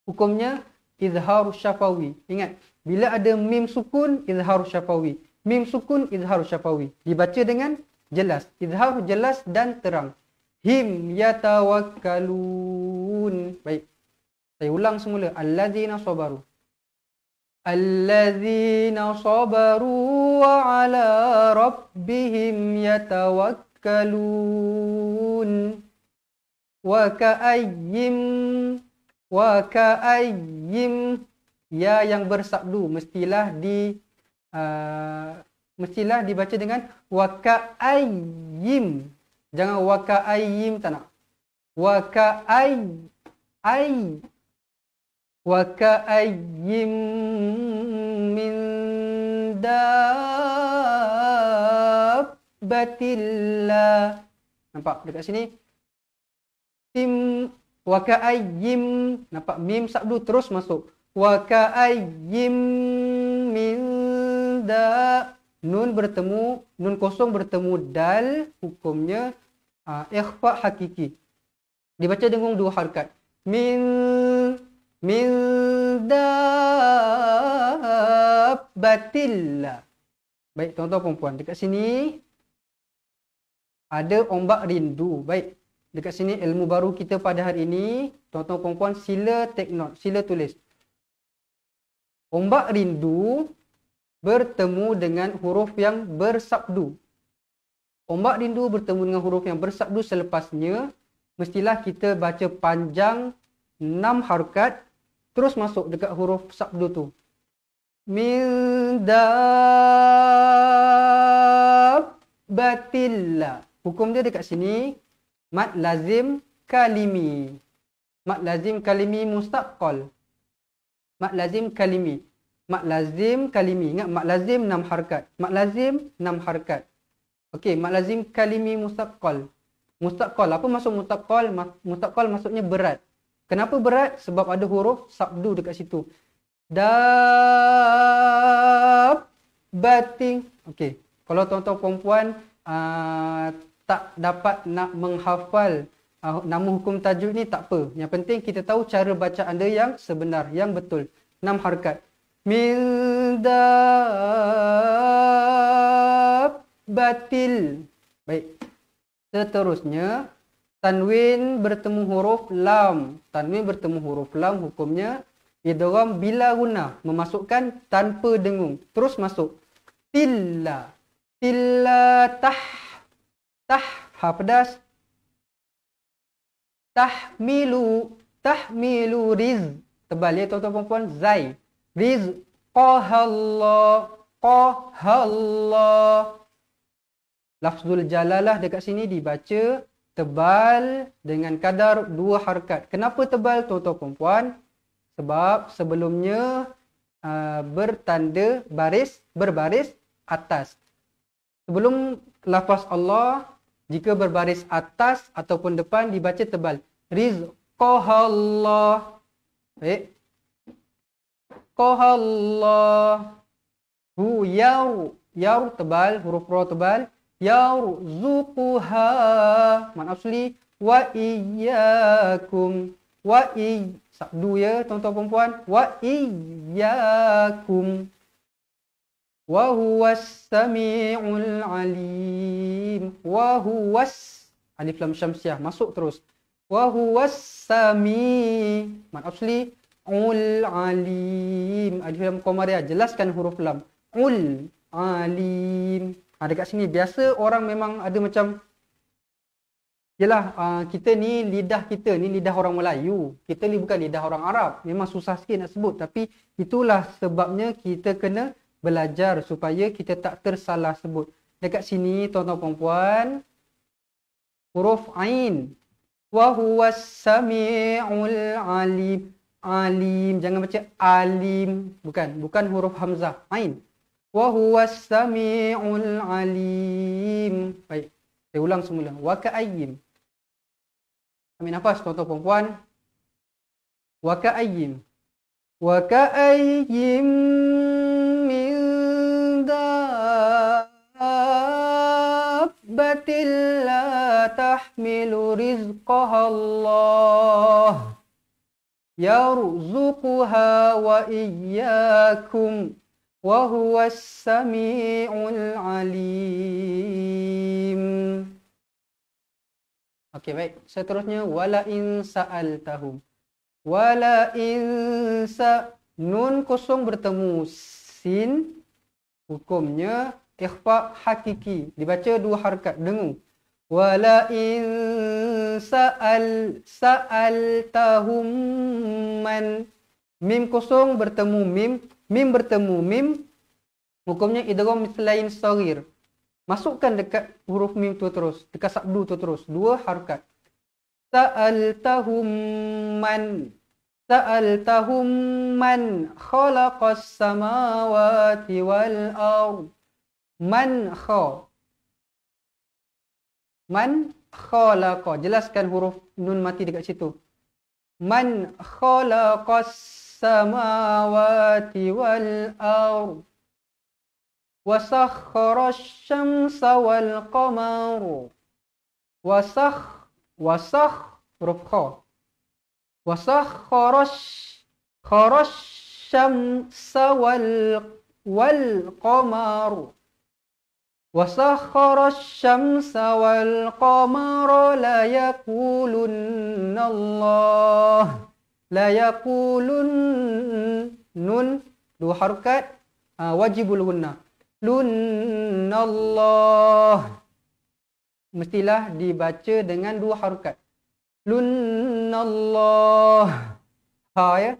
[SPEAKER 2] hukumnya izhar syafawi. Ingat, bila ada mim sukun, izhar syafawi. Mim sukun, izhar syafawi. Dibaca dengan jelas. Izhar jelas dan terang. Him yatawakkalun. Baik. Saya ulang semula. Allazina sabaru. Allazina sabaru wa ala rabbihim yatawakkalun. Wa ka'ayyim ya yang bersabdu mestilah dibaca dengan wa ka'ayyim. Jangan wa ka'ayyim, tak nak. Wa ka'ayyim min dabbatillah. Nampak dekat sini? Wa ka'ayyim, nampak mim sabdu terus masuk. Wa ka'ayyim min nun bertemu, nun kosong bertemu dal, hukumnya ikhfa hakiki. Dibaca dengan dua harakat. Min dabbatillah. Baik tuan-tuan perempuan, dekat sini ada ombak rindu. Baik. Dekat sini ilmu baru kita pada hari ini, tuan-tuan perempuan sila take note, sila tulis. Ombak rindu bertemu dengan huruf yang bersabdu. Ombak rindu bertemu dengan huruf yang bersabdu selepasnya, mestilah kita baca panjang 6 harakat, terus masuk dekat huruf sabdu tu. Min dabbatillah. Hukum dia dekat sini, mad lazim kalimi. Mad lazim kalimi mustaqal. Mad lazim kalimi. Mad lazim kalimi. Ingat, mad lazim 6 harakat. Mad lazim 6 harakat. Okey, mad lazim kalimi mustaqal. Mustaqal. Apa maksud mustaqal? Mustaqal maksudnya berat. Kenapa berat? Sebab ada huruf sabdu dekat situ. Dabbating. Okey. Kalau tuan-tuan perempuan tak dapat nak menghafal nama hukum tajuk ni, tak apa. Yang penting kita tahu cara baca anda yang sebenar, yang betul. 6 harakat. Min dabbatil. Baik. Seterusnya, tanwin bertemu huruf lam. Tanwin bertemu huruf lam, hukumnya idgham bila gunnah, memasukkan tanpa dengung. Terus masuk. Tilla. Tilla ha pedas. Tahmilu riz. Tebal ya tuan-tuan perempuan. Zai. Rizqahallah. rizqahallah. Lafzul jalalah dekat sini dibaca tebal dengan kadar 2 harakat. Kenapa tebal tuan-tuan perempuan? Sebab sebelumnya bertanda berbaris atas. Sebelum lafaz Allah, jika berbaris atas ataupun depan dibaca tebal. Rizqahallah. Baik. Qahallah. Yaru tebal, huruf ra tebal. Yarzuquha. Mad asli wa iyyakum. Sabdu ya tuan-tuan perempuan. Wa iyyakum. Wa huwas samiul alim. Wa huwas alif lam syamsiah masuk terus. Wa huwas sami. Mad asli ul alim. Alif lam qamariyah jelaskan huruf lam. Ul alim. Dekat sini biasa orang memang ada macam yalah, kita ni lidah orang Melayu. Kita ni bukan lidah orang Arab. Memang susah sikit nak sebut. Tapi itulah sebabnya kita kena belajar supaya kita tak tersalah sebut. Dekat sini tuan-tuan perempuan, huruf Ain. Wa huwas sami'ul alim. Alim. Jangan baca alim. Bukan huruf hamzah. Ain. Wa huwas sami'ul alim. Baik. Saya ulang semula. Wa ka'ayyim. Ambil nafas tuan-tuan perempuan. Wa ka'ayyim. Wa ka'ayyim min dabbatin la tahmilu rizqaha Allah. Yarzuquha wa iyyakum. Wa huwas sami'ul alim. Okey, baik. Seterusnya wala in sa'altahum. Wala in nun kosong bertemu sin, hukumnya ikhfa hakiki. Dibaca 2 harakat, dengung. Wala in sa'altahum man. Mim kosong bertemu mim. Mim bertemu mim, hukumnya idgham mithlain saghir. Masukkan dekat huruf mim tu terus, dekat sabdu tu terus, 2 harakat. Sa'altahum man khalaqas samawati wal ard. Man khalaqa. Jelaskan huruf nun mati dekat situ. Man khalaqas samawati wal ard wa sakhkhara asy-syamsa wal qamara wa huruf kha wa sakhkhara asy-syamsa wal qamara wa sakhkhara asy-syamsa wal qamara la yaqulunna Allah. La yaqulun nun 2 harakat, wajibul gunnah. Lunnallah. Mestilah dibaca dengan 2 harakat. Lunnallah. Ha ya.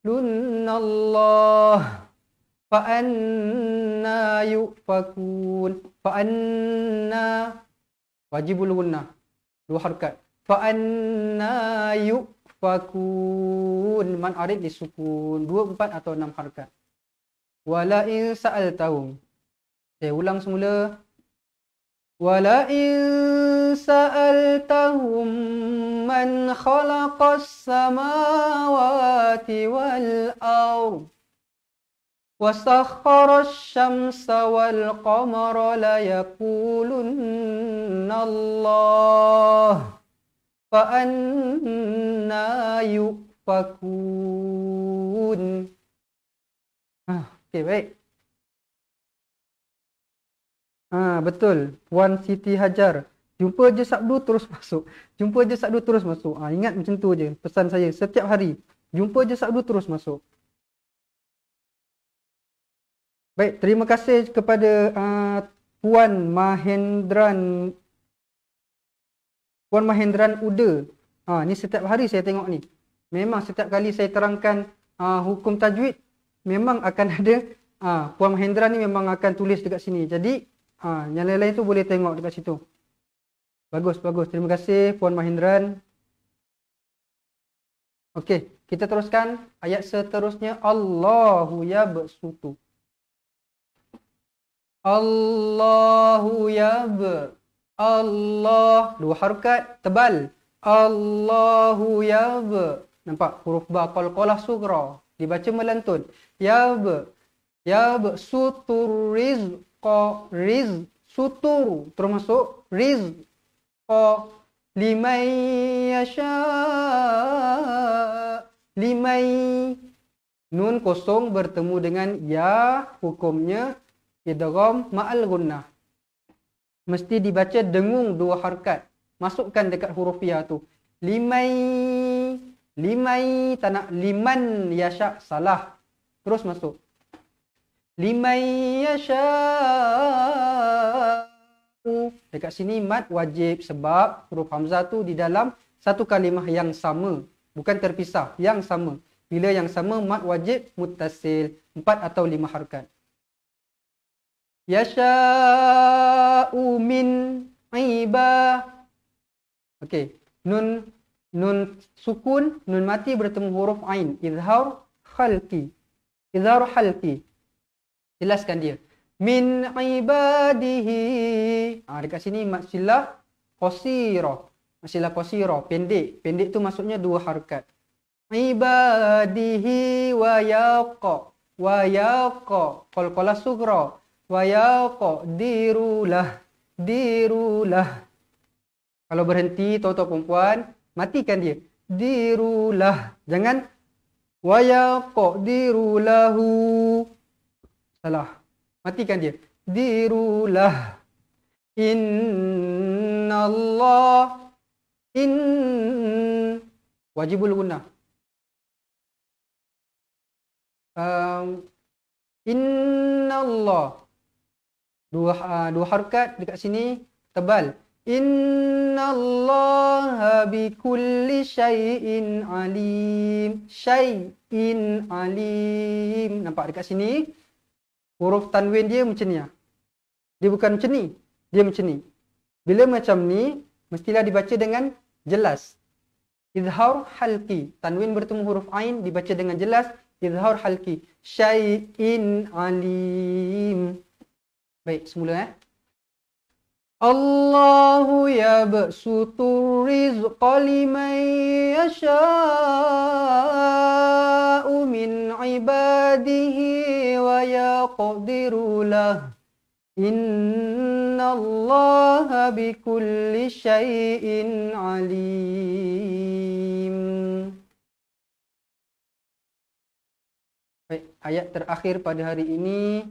[SPEAKER 2] Lunnallah. Fa anna yufakun. Fa anna wajibul gunnah 2 harakat. Fa anna fakun, man arid disukun 2, 4 atau 6 harakat. Wala in sa'altahum. Saya ulang semula. Wala in sa'altahum man khalaqas samawati wal ard wa sakhkhara asy-syamsa wal qamara la yaqulunna Allah. Fa'anna yufakun. Okey, baik. Betul. Puan Siti Hajar. Jumpa je sabdu terus masuk. Jumpa je sabdu terus masuk. Ingat macam tu je pesan saya setiap hari. Jumpa je sabdu terus masuk. Baik, terima kasih kepada Puan Mahendran Uda. Ni setiap hari saya tengok ni. Memang setiap kali saya terangkan hukum tajwid, memang akan ada Puan Mahendra ni memang akan tulis dekat sini. Jadi yang lain-lain tu boleh tengok dekat situ. Bagus. Terima kasih Puan Mahendran. Okey, kita teruskan ayat seterusnya. Allahu yabsutu. Allahu Allah, dua harakat tebal. Allahu nampak huruf ba qalqalah sughra dibaca melantun. Sutur sutur termasuk rizqa liman yasha. Limai nun kosong bertemu dengan ya, hukumnya idgham ma'al gunnah. Mesti dibaca dengung dua harakat. Masukkan dekat huruf ya tu. Limai tak nak liman yasha, salah. Terus masuk. Limai yasha. Dekat sini mad wajib sebab huruf hamzah tu di dalam satu kalimah yang sama. Bukan terpisah, yang sama. Bila yang sama, mad wajib muttasil. 4 atau 5 harakat. Yasha'u min iba. Okey. Nun sukun, nun mati bertemu huruf ain. Izhar halqi. Jelaskan dia. Min ibadihi. Dekat sini maksilah qasirah. Maksilah qasirah, pendek. Pendek tu maksudnya 2 harakat. Ibadihi wa yaqa. Qalqalah sughra. Wa yaqa dirulah. Kalau berhenti tuan-tuan perempuan, matikan dia. Dirulah. Jangan wa yaqa dirulahu. Salah. Matikan dia. Dirulah. Innallah wajibul gunnah. Innallah. Dua harakat dekat sini tebal. Innallaha bikulli syai'in alim. Syai'in alim. Nampak dekat sini? Huruf tanwin dia macam ni. Dia bukan macam ni. Dia macam ni. Bila macam ni, mestilah dibaca dengan jelas. Izhar halqi. Tanwin bertemu huruf ain dibaca dengan jelas. Izhar halqi. Syai'in alim. Baik, semula Allahu yabsutur rizqa liman yasha'u min ibadihi wa yaqdiru lah. Innallaha bikulli syai'in alim. Baik, ayat terakhir pada hari ini.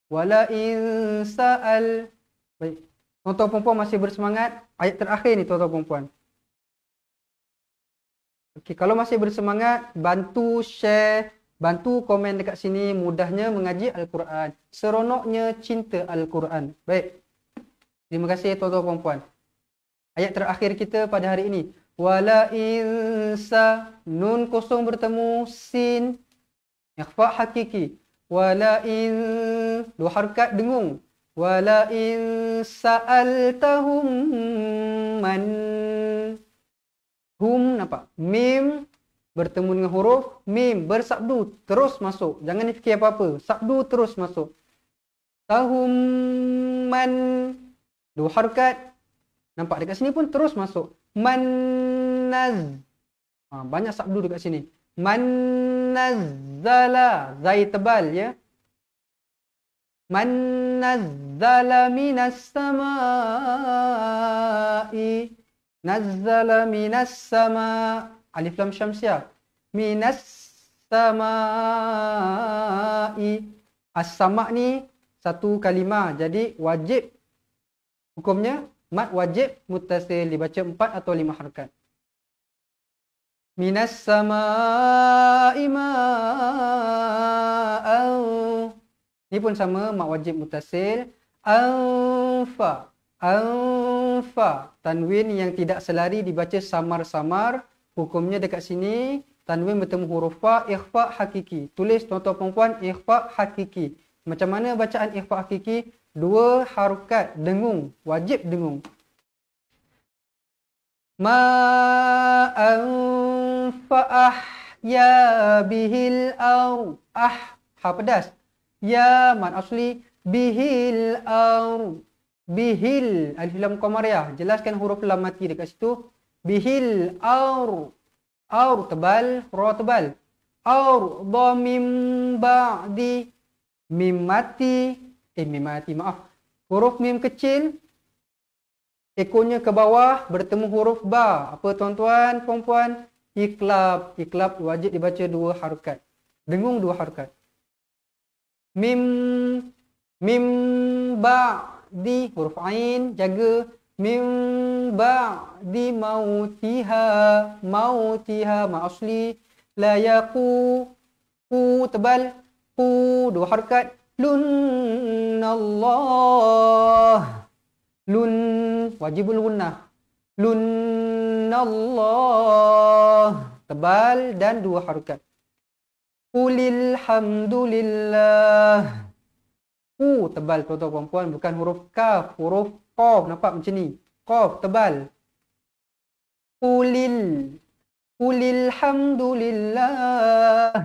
[SPEAKER 2] Wala in sa'al. Baik, tuan-tuan perempuan masih bersemangat? Ayat terakhir ni tuan-tuan perempuan. Okey, kalau masih bersemangat, bantu share, bantu komen dekat sini. Mudahnya mengaji Al-Quran. Seronoknya cinta Al-Quran. Baik. Terima kasih tuan-tuan perempuan. Ayat terakhir kita pada hari ini. Wala insa. Nun kosong bertemu sin. Ikhfa hakiki. Wala in. 2 harakat dengung. Wala in sa'altahum man. Hum nampak? Mim bertemu dengan huruf mim, bersabdu, terus masuk. Jangan difikir apa-apa. Sabdu terus masuk. Tahum man. 2 harakat. Nampak dekat sini pun terus masuk. Mannaz. Banyak sabdu dekat sini. Mannazzala. Zai tebal ya. Mannazzala minas sama'i. Nazzala minas sama'. Alif lam syamsiah. Minas sama'i. As-sama' ni satu kalimah. Jadi wajib. Hukumnya mad wajib muttasil. Dibaca 4 atau 5 harakat. Minas sama'i ma'an. Ini pun sama, mad wajib muttasil. Anfa. Tanwin yang tidak selari dibaca samar-samar. Hukumnya dekat sini tanwin bertemu huruf fa, ikhfa hakiki. Tulis tuan-tuan perempuan, ikhfa hakiki. Macam mana bacaan ikhfa hakiki? 2 harokat dengung, wajib dengung. Ma'an fa'ahya bihil ar. Ha pedas. Ya mad asli bihil ar. Bihil alif lam qamariyah. Jelaskan huruf lam mati dekat situ. Bihil ar. Ar tebal, ra tebal. Ar dhamim ba'di. Mim mati. Maaf. Huruf mim kecil. Ekornya ke bawah bertemu huruf ba. Apa tuan-tuan, puan-puan? Iqlab. Iqlab wajib dibaca 2 harokat. Dengung 2 harokat. Mim ba'di huruf ain jaga. Mim ba'di mautiha. Mautiha ma asli. La yaqu. Ku tebal. Ku 2 harokat. Lunnallah. Lun wajibul gunnah. Lunnallah. Tebal dan 2 harokat. Qulil hamdulillah. Tebal tuan-tuan puan-puan, bukan huruf kaf, huruf qaf. Nampak macam ni. Qaf tebal. Qulil hamdulillah.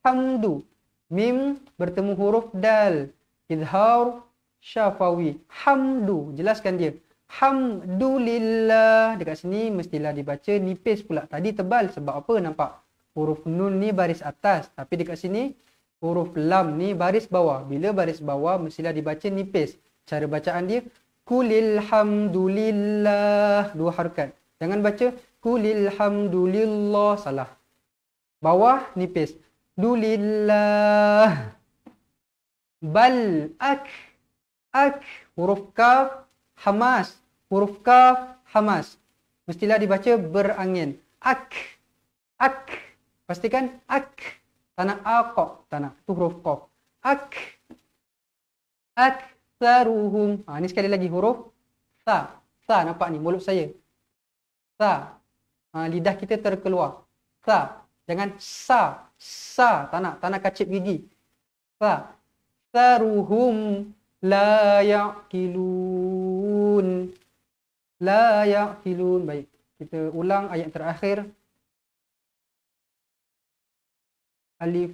[SPEAKER 2] Hamdu. Mim bertemu huruf dal. Izhar syafawi. Hamdu. Jelaskan dia. Hamdulillah. Dekat sini mestilah dibaca nipis pula. Tadi tebal sebab apa? Nampak huruf nun ni baris atas. Tapi dekat sini huruf lam ni baris bawah. Bila baris bawah mestilah dibaca nipis. Cara bacaan dia. Kulil hamdulillah. 2 harokat. Jangan baca kulil hamdulillah. Salah. Bawah nipis. Dulillah. Bal ak. Huruf kaf hamas. Huruf kaf hamas. Mestilah dibaca berangin. Ak. Pastikan ak. Tanah aqaq. Tanah. Itu huruf qaf. Ak. Aktsaruhum. Ni sekali lagi huruf sa. Sa nampak ni mulut saya. Sa. Lidah kita terkeluar. Sa. Jangan sa. Sa. Tanah kacip gigi. Sa. Saruhum la ya'qilun. La ya'qilun. Baik. Kita ulang ayat terakhir. Alif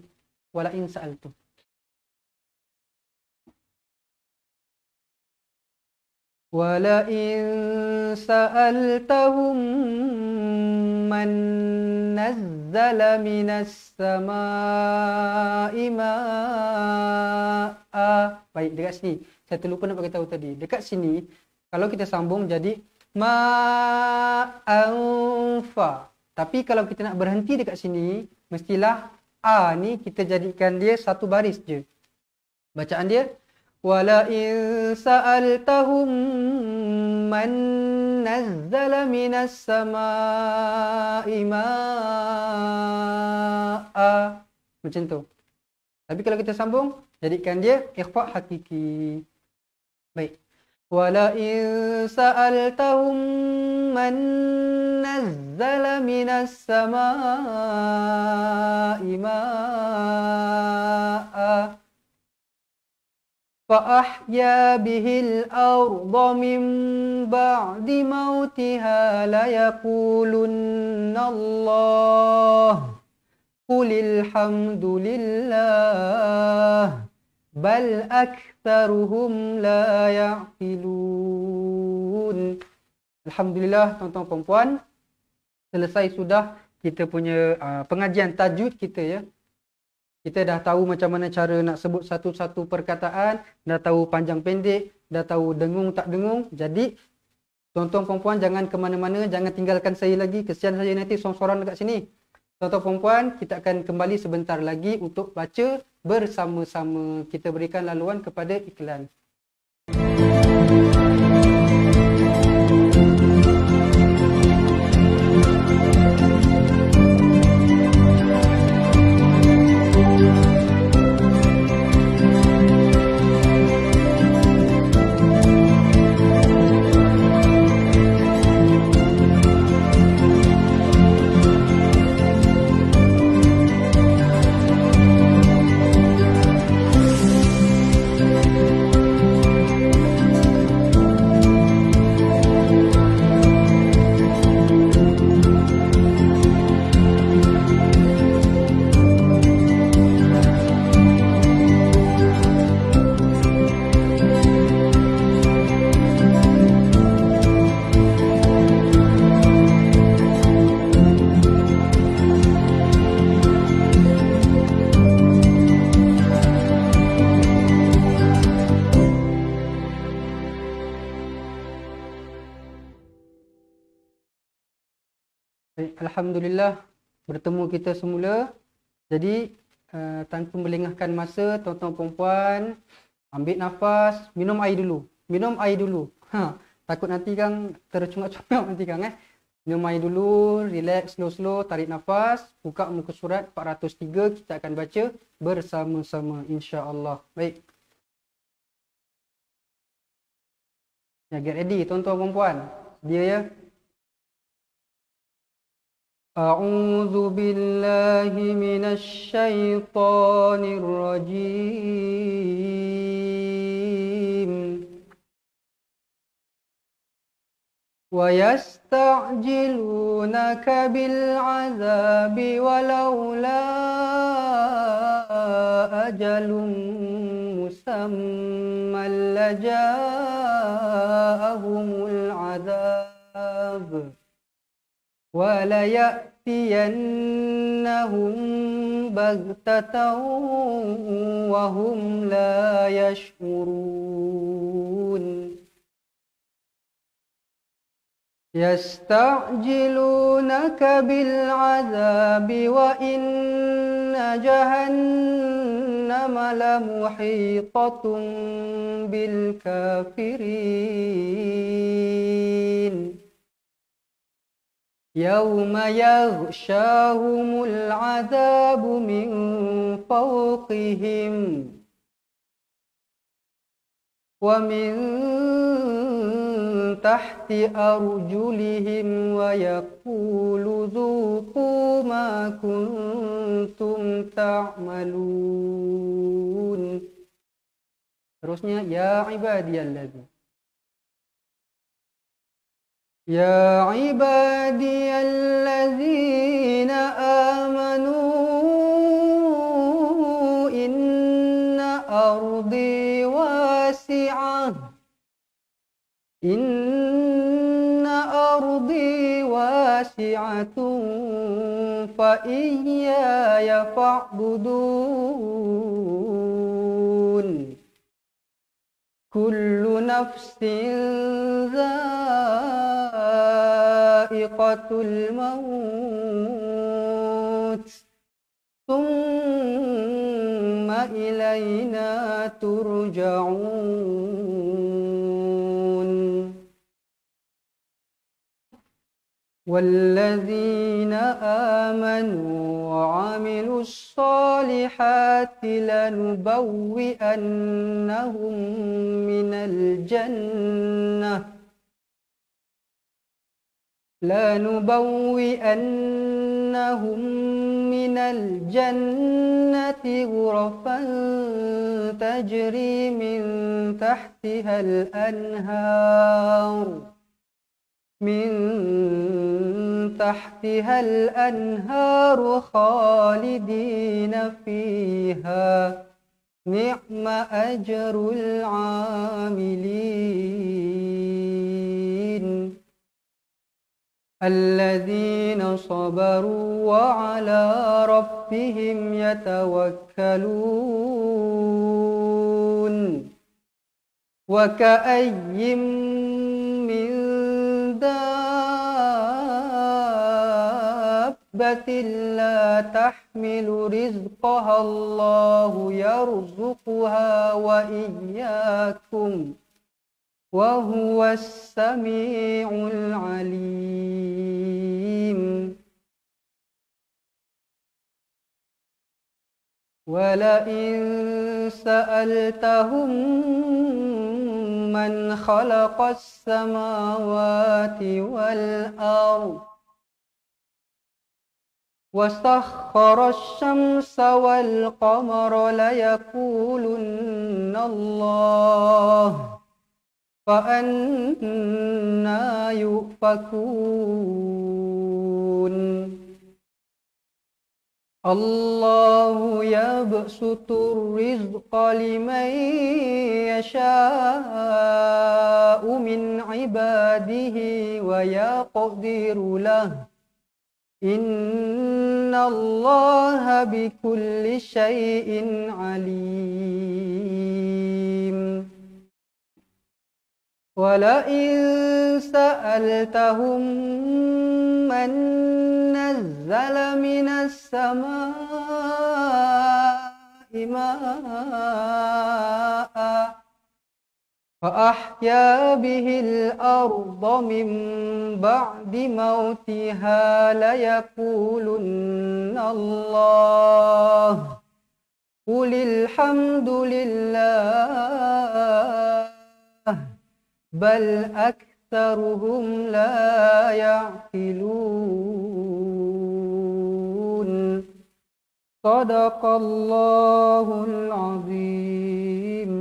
[SPEAKER 2] wala in sa'altu. Wala in sa'altahum man nazzala minas sama'i ma'a. Baik, dekat sini. Saya terlupa nak beritahu tadi. Dekat sini, kalau kita sambung jadi ma'anfa. Tapi kalau kita nak berhenti dekat sini, mestilah A ni kita jadikan dia satu baris je. Bacaan dia. Wala in sa'altahum man nazzala minas sama'i ma'a. Macam tu. Tapi kalau kita sambung, jadikan dia ikhfa hakiki. Baik. Wala in sa'altahum man nazzala minas sama'i ma'a. فأحيا به الأرض من بعد موتها ليقولن الله قل الحمد لله بل أكثرهم لا يعقلون. Alhamdulillah tuan-tuan puan-puan, selesai sudah kita punya pengajian tajwid kita ya. Kita dah tahu macam mana cara nak sebut satu-satu perkataan, dah tahu panjang pendek, dah tahu dengung tak dengung. Jadi, tuan-tuan perempuan jangan ke mana-mana, jangan tinggalkan saya lagi. Kesian saya nanti sorang-sorang dekat sini. Tuan-tuan perempuan, kita akan kembali sebentar lagi untuk baca bersama-sama. Kita berikan laluan kepada iklan. Alhamdulillah bertemu kita semula. Jadi tanpa melengahkan masa, tuan-tuan perempuan, ambil nafas, minum air dulu. Minum air dulu. Takut nanti kan tercungap-cungap nanti kan Minum air dulu, relax slow-slow, tarik nafas, buka muka surat 403, kita akan baca bersama-sama insya-Allah. Baik. Ya, get ready tuan-tuan perempuan. Dia ya. A'udzu billahi minasy syaithanir rajim. Wa yasta'jilunaka bil 'adzabi walaula ajalun musamman laja'ahumul 'adzab. وَلَيَأْتِيَنَّهُمْ بَغْتَةً وَهُمْ لَا يَشْعُرُونَ يَسْتَعْجِلُونَكَ بِالْعَذَابِ وَإِنَّ جَهَنَّمَ لَمُحِيطَةٌ بِالْكَافِرِينَ يَوْمَ يَغْشَاهُمُ الْعَذَابُ مِنْ فَوْقِهِمْ وَمِنْ تَحْتِ أَرْجُلِهِمْ وَيَقُولُ ذُوقُوا مَا كُنْتُمْ تَعْمَلُونَ. Terusnya, ya ibadiyalladzina يا عبادي الذين آمنوا إن أرضي واسعة فإياي فاعبدون كل نفس ذائقة الموت ثم إلينا ترجعون والذين آمنوا وعملوا الصالحات لنبوئنهم من الجنة غرفا تجري من تحتها الأنهار خالدين فيها نعم أجر العاملين الذين صبروا وعلى ربهم يتوكلون وكأي من دابة لا تحمل رزقها الله يرزقها وإياكم وهو السميع العليم ولئن سألتهم من خلق السماوات والأرض وسخر الشمس والقمر ليقولن الله فأنى يؤفكون الله يبسط الرزق لمن يشاء من عباده ويقدر له إن الله بكل شيء عليم. ولئن سألتهم من نزل من السماء ماء فأحيا به الأرض من بعد موتها ليقولن الله قل الحمد لله بل أكثرهم لا يعقلون صدق الله العظيم.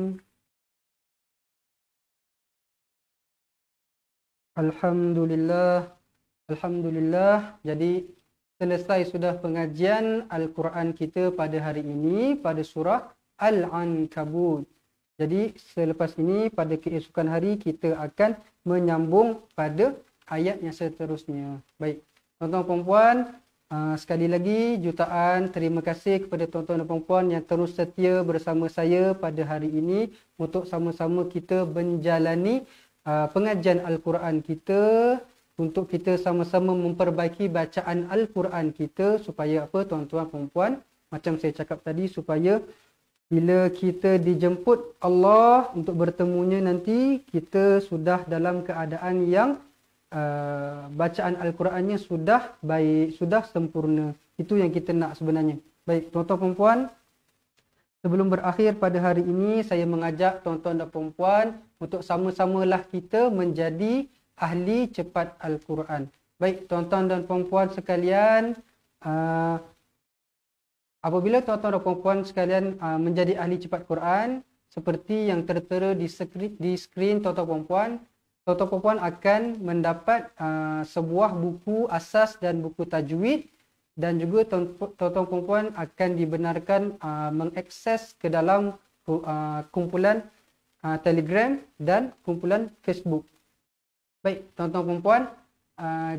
[SPEAKER 2] Alhamdulillah, Alhamdulillah. Jadi selesai sudah pengajian Al-Quran kita pada hari ini pada surah Al-Ankabut. Jadi selepas ini pada keesokan hari kita akan menyambung pada ayat yang seterusnya. Baik, tuan-tuan dan puan-puan, sekali lagi jutaan terima kasih kepada tuan-tuan dan puan-puan yang terus setia bersama saya pada hari ini untuk sama-sama kita menjalani pengajian Al-Quran kita, untuk kita sama-sama memperbaiki bacaan Al-Quran kita supaya apa tuan-tuan perempuan, macam saya cakap tadi, supaya bila kita dijemput Allah untuk bertemunya nanti, kita sudah dalam keadaan yang bacaan Al-Qurannya sudah baik, sudah sempurna. Itu yang kita nak sebenarnya. Baik tuan-tuan perempuan, sebelum berakhir pada hari ini, saya mengajak tuan-tuan dan puan-puan untuk sama-samalah kita menjadi ahli cepat Al-Quran. Baik tuan-tuan dan puan-puan sekalian, apabila tuan-tuan dan puan-puan sekalian menjadi ahli cepat Quran, seperti yang tertera di skrin tuan-tuan puan-puan, tuan-tuan puan-puan akan mendapat sebuah buku asas dan buku tajwid, dan juga tuan-tuan puan-puan akan dibenarkan mengakses ke dalam kumpulan Telegram dan kumpulan Facebook. Baik tuan-tuan puan-puan,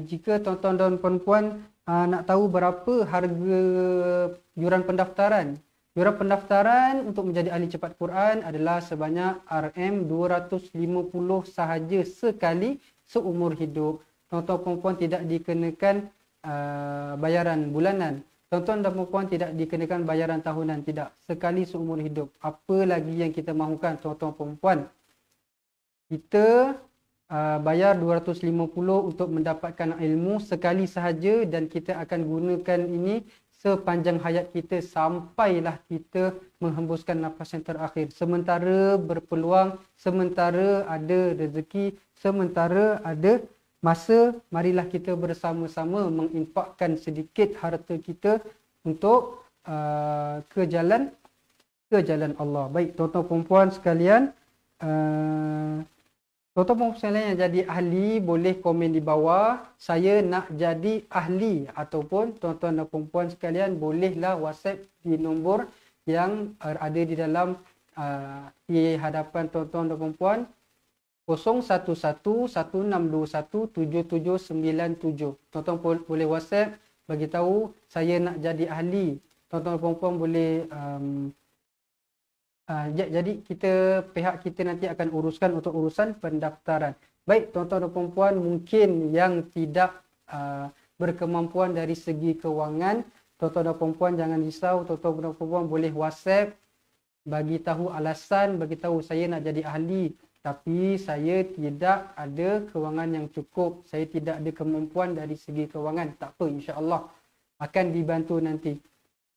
[SPEAKER 2] jika tuan-tuan dan puan-puan nak tahu berapa harga yuran pendaftaran, yuran pendaftaran untuk menjadi ahli cepat Quran adalah sebanyak RM250 sahaja sekali seumur hidup. Tuan-tuan puan-puan tidak dikenakan bayaran bulanan. Tuan-tuan dan puan-puan tidak dikenakan bayaran tahunan, tidak. Sekali seumur hidup. Apa lagi yang kita mahukan tuan-tuan puan-puan? Kita bayar 250 untuk mendapatkan ilmu sekali sahaja, dan kita akan gunakan ini sepanjang hayat kita sampailah kita menghembuskan nafas yang terakhir. Sementara berpeluang, sementara ada rezeki, sementara ada masa, marilah kita bersama-sama menginfakkan sedikit harta kita untuk ke jalan Allah. Baik tuan-tuan perempuan sekalian, tuan-tuan perempuan sekalian yang jadi ahli boleh komen di bawah, saya nak jadi ahli, ataupun tuan-tuan dan perempuan sekalian bolehlah WhatsApp di nombor yang ada di dalam di hadapan tuan-tuan dan perempuan, 0111621797. Tuan-tuan boleh WhatsApp bagi tahu saya nak jadi ahli. Tuan-tuan perempuan boleh jadi pihak kita nanti akan uruskan untuk urusan pendaftaran. Baik tuan-tuan dan perempuan, mungkin yang tidak berkemampuan dari segi kewangan, tuan-tuan dan perempuan jangan risau. Tuan-tuan dan perempuan boleh WhatsApp bagi tahu alasan, bagi tahu saya nak jadi ahli, tapi saya tidak ada kewangan yang cukup, saya tidak ada kemampuan dari segi kewangan. Tak apa, insya-Allah akan dibantu nanti.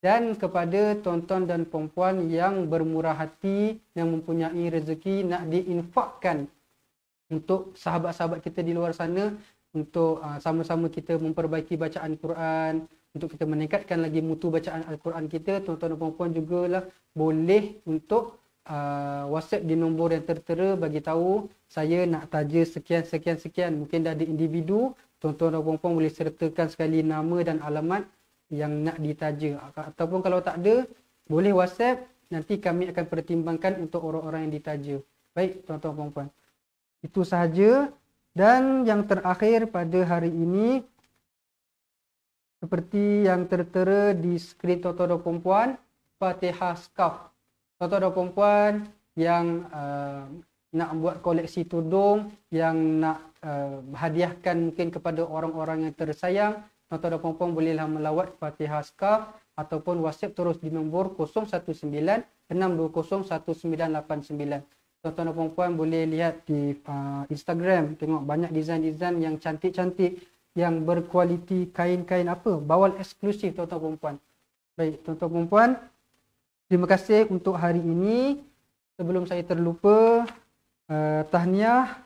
[SPEAKER 2] Dan kepada tuan-tuan dan puan-puan yang bermurah hati, yang mempunyai rezeki nak diinfakkan untuk sahabat-sahabat kita di luar sana, untuk sama-sama kita memperbaiki bacaan Quran, untuk kita meningkatkan lagi mutu bacaan Al-Quran kita, tuan-tuan dan puan-puan jugalah boleh untuk WhatsApp di nombor yang tertera bagi tahu saya nak taja sekian. Mungkin dah ada individu, tuan-tuan dan puan-puan boleh sertakan sekali nama dan alamat yang nak ditaja. Ataupun kalau tak ada, boleh WhatsApp, nanti kami akan pertimbangkan untuk orang-orang yang ditaja. Baik tuan-tuan dan puan-puan, itu sahaja. Dan yang terakhir pada hari ini, seperti yang tertera di skrin tuan-tuan dan puan-puan, Fatihah Skaf. Tuan-tuan dan puan-puan yang nak buat koleksi tudung, yang nak hadiahkan mungkin kepada orang-orang yang tersayang, tuan-tuan dan puan-puan bolehlah melawat Fatihah Scarf ataupun WhatsApp terus di nombor 019-620-1989. Tuan-tuan dan puan-puan boleh lihat di Instagram, tengok banyak desain-desain yang cantik-cantik, yang berkualiti, kain-kain bawal eksklusif tuan-tuan dan puan-puan. Baik, tuan-tuan dan puan-puan, terima kasih untuk hari ini. Sebelum saya terlupa, tahniah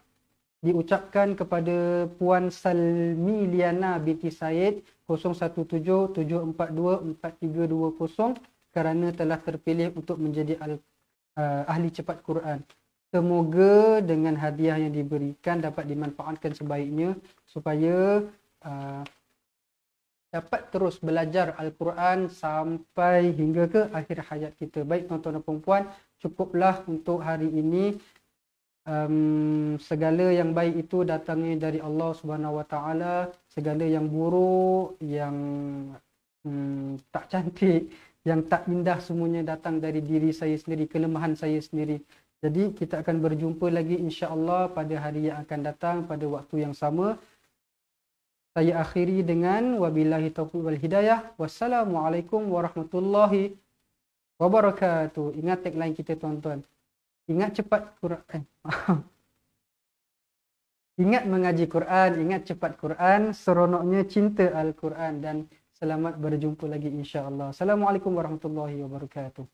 [SPEAKER 2] diucapkan kepada Puan Salmi Liana binti Said 0177424320 kerana telah terpilih untuk menjadi ahli cepat Quran. Semoga dengan hadiah yang diberikan dapat dimanfaatkan sebaiknya supaya dapat terus belajar Al-Quran sampai hingga ke akhir hayat kita. Baik tuan-tuan dan puan-puan, cukuplah untuk hari ini. Segala yang baik itu datangnya dari Allah Subhanahu Wa Taala. Segala yang buruk, yang tak cantik, yang tak indah, semuanya datang dari diri saya sendiri, kelemahan saya sendiri. Jadi kita akan berjumpa lagi insya-Allah pada hari yang akan datang pada waktu yang sama. Saya akhiri dengan wabillahi taufiq wal hidayah. Wassalamualaikum warahmatullahi wabarakatuh. Ingat tagline kita tuan-tuan. Ingat cepat Quran. Ingat mengaji Quran, ingat cepat Quran, seronoknya cinta Al-Quran, dan selamat berjumpa lagi insya-Allah. Assalamualaikum warahmatullahi wabarakatuh.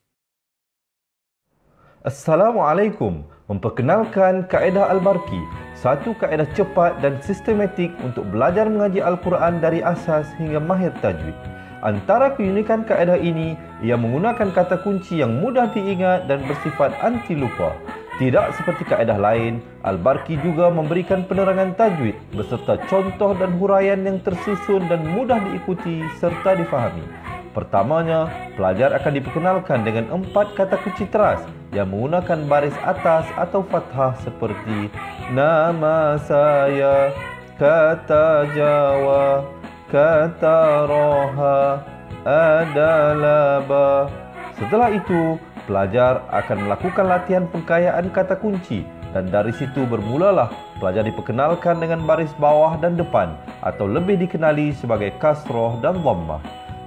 [SPEAKER 1] Assalamualaikum. Memperkenalkan kaedah Al-Barki, satu kaedah cepat dan sistematik untuk belajar mengaji Al-Quran dari asas hingga mahir tajwid. Antara keunikan kaedah ini, ia menggunakan kata kunci yang mudah diingat dan bersifat anti lupa. Tidak seperti kaedah lain, Al-Barki juga memberikan penerangan tajwid beserta contoh dan huraian yang tersusun dan mudah diikuti serta difahami. Pertamanya, pelajar akan diperkenalkan dengan 4 kata kunci teras yang menggunakan baris atas atau fathah seperti nama saya, kata Jawa, kata Roha, adalah ba. Setelah itu, pelajar akan melakukan latihan pengkayaan kata kunci dan dari situ bermulalah pelajar diperkenalkan dengan baris bawah dan depan atau lebih dikenali sebagai kasroh dan dhammah.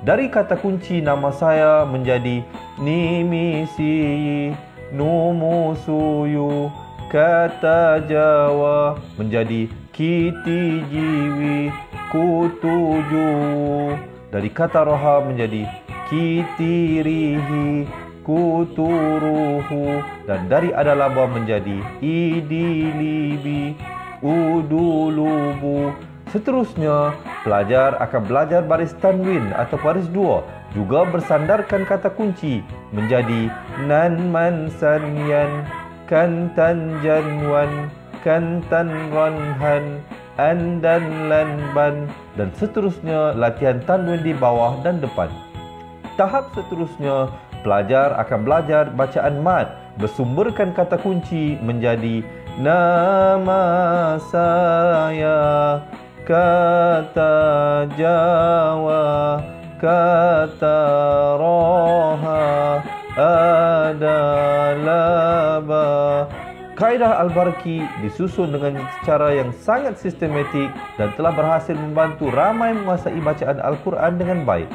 [SPEAKER 1] Dari kata kunci nama saya menjadi nimisi, numusuyu, kata Jawa menjadi kiti jiwi, kutuju. Dari kata roha menjadi kitirihi, kuturuhu. Dan dari adalaba menjadi idilibi, udulubu. Seterusnya, pelajar akan belajar baris tanwin atau baris dua, juga bersandarkan kata kunci menjadi nan man sanyan, kantan janwan, kantan ranhan, andan lanban, dan seterusnya latihan tanwin di bawah dan depan. Tahap seterusnya, pelajar akan belajar bacaan mad, bersumberkan kata kunci menjadi nama saya, kata Jawa, kata Roha, adalah ba. Kaedah Al-Barki disusun dengan cara yang sangat sistematik dan telah berhasil membantu ramai menguasai bacaan Al-Quran dengan baik.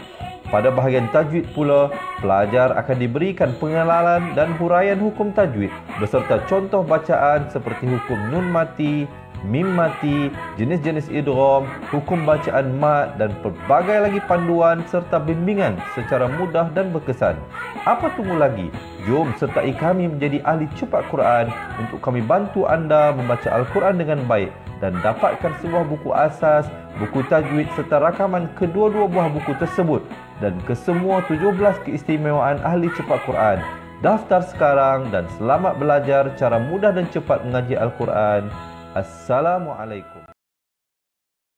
[SPEAKER 1] Pada bahagian tajwid pula, pelajar akan diberikan pengenalan dan huraian hukum tajwid beserta contoh bacaan seperti hukum nun mati, mim mati, jenis-jenis idgham, hukum bacaan mat dan pelbagai lagi panduan serta bimbingan secara mudah dan berkesan. Apa tunggu lagi? Jom sertai kami menjadi ahli cepat Quran untuk kami bantu anda membaca Al-Quran dengan baik dan dapatkan sebuah buku asas, buku tajwid serta rakaman kedua-dua buah buku tersebut dan kesemua 17 keistimewaan ahli cepat Quran. Daftar sekarang dan selamat belajar cara mudah dan cepat mengaji Al-Quran. Assalamualaikum.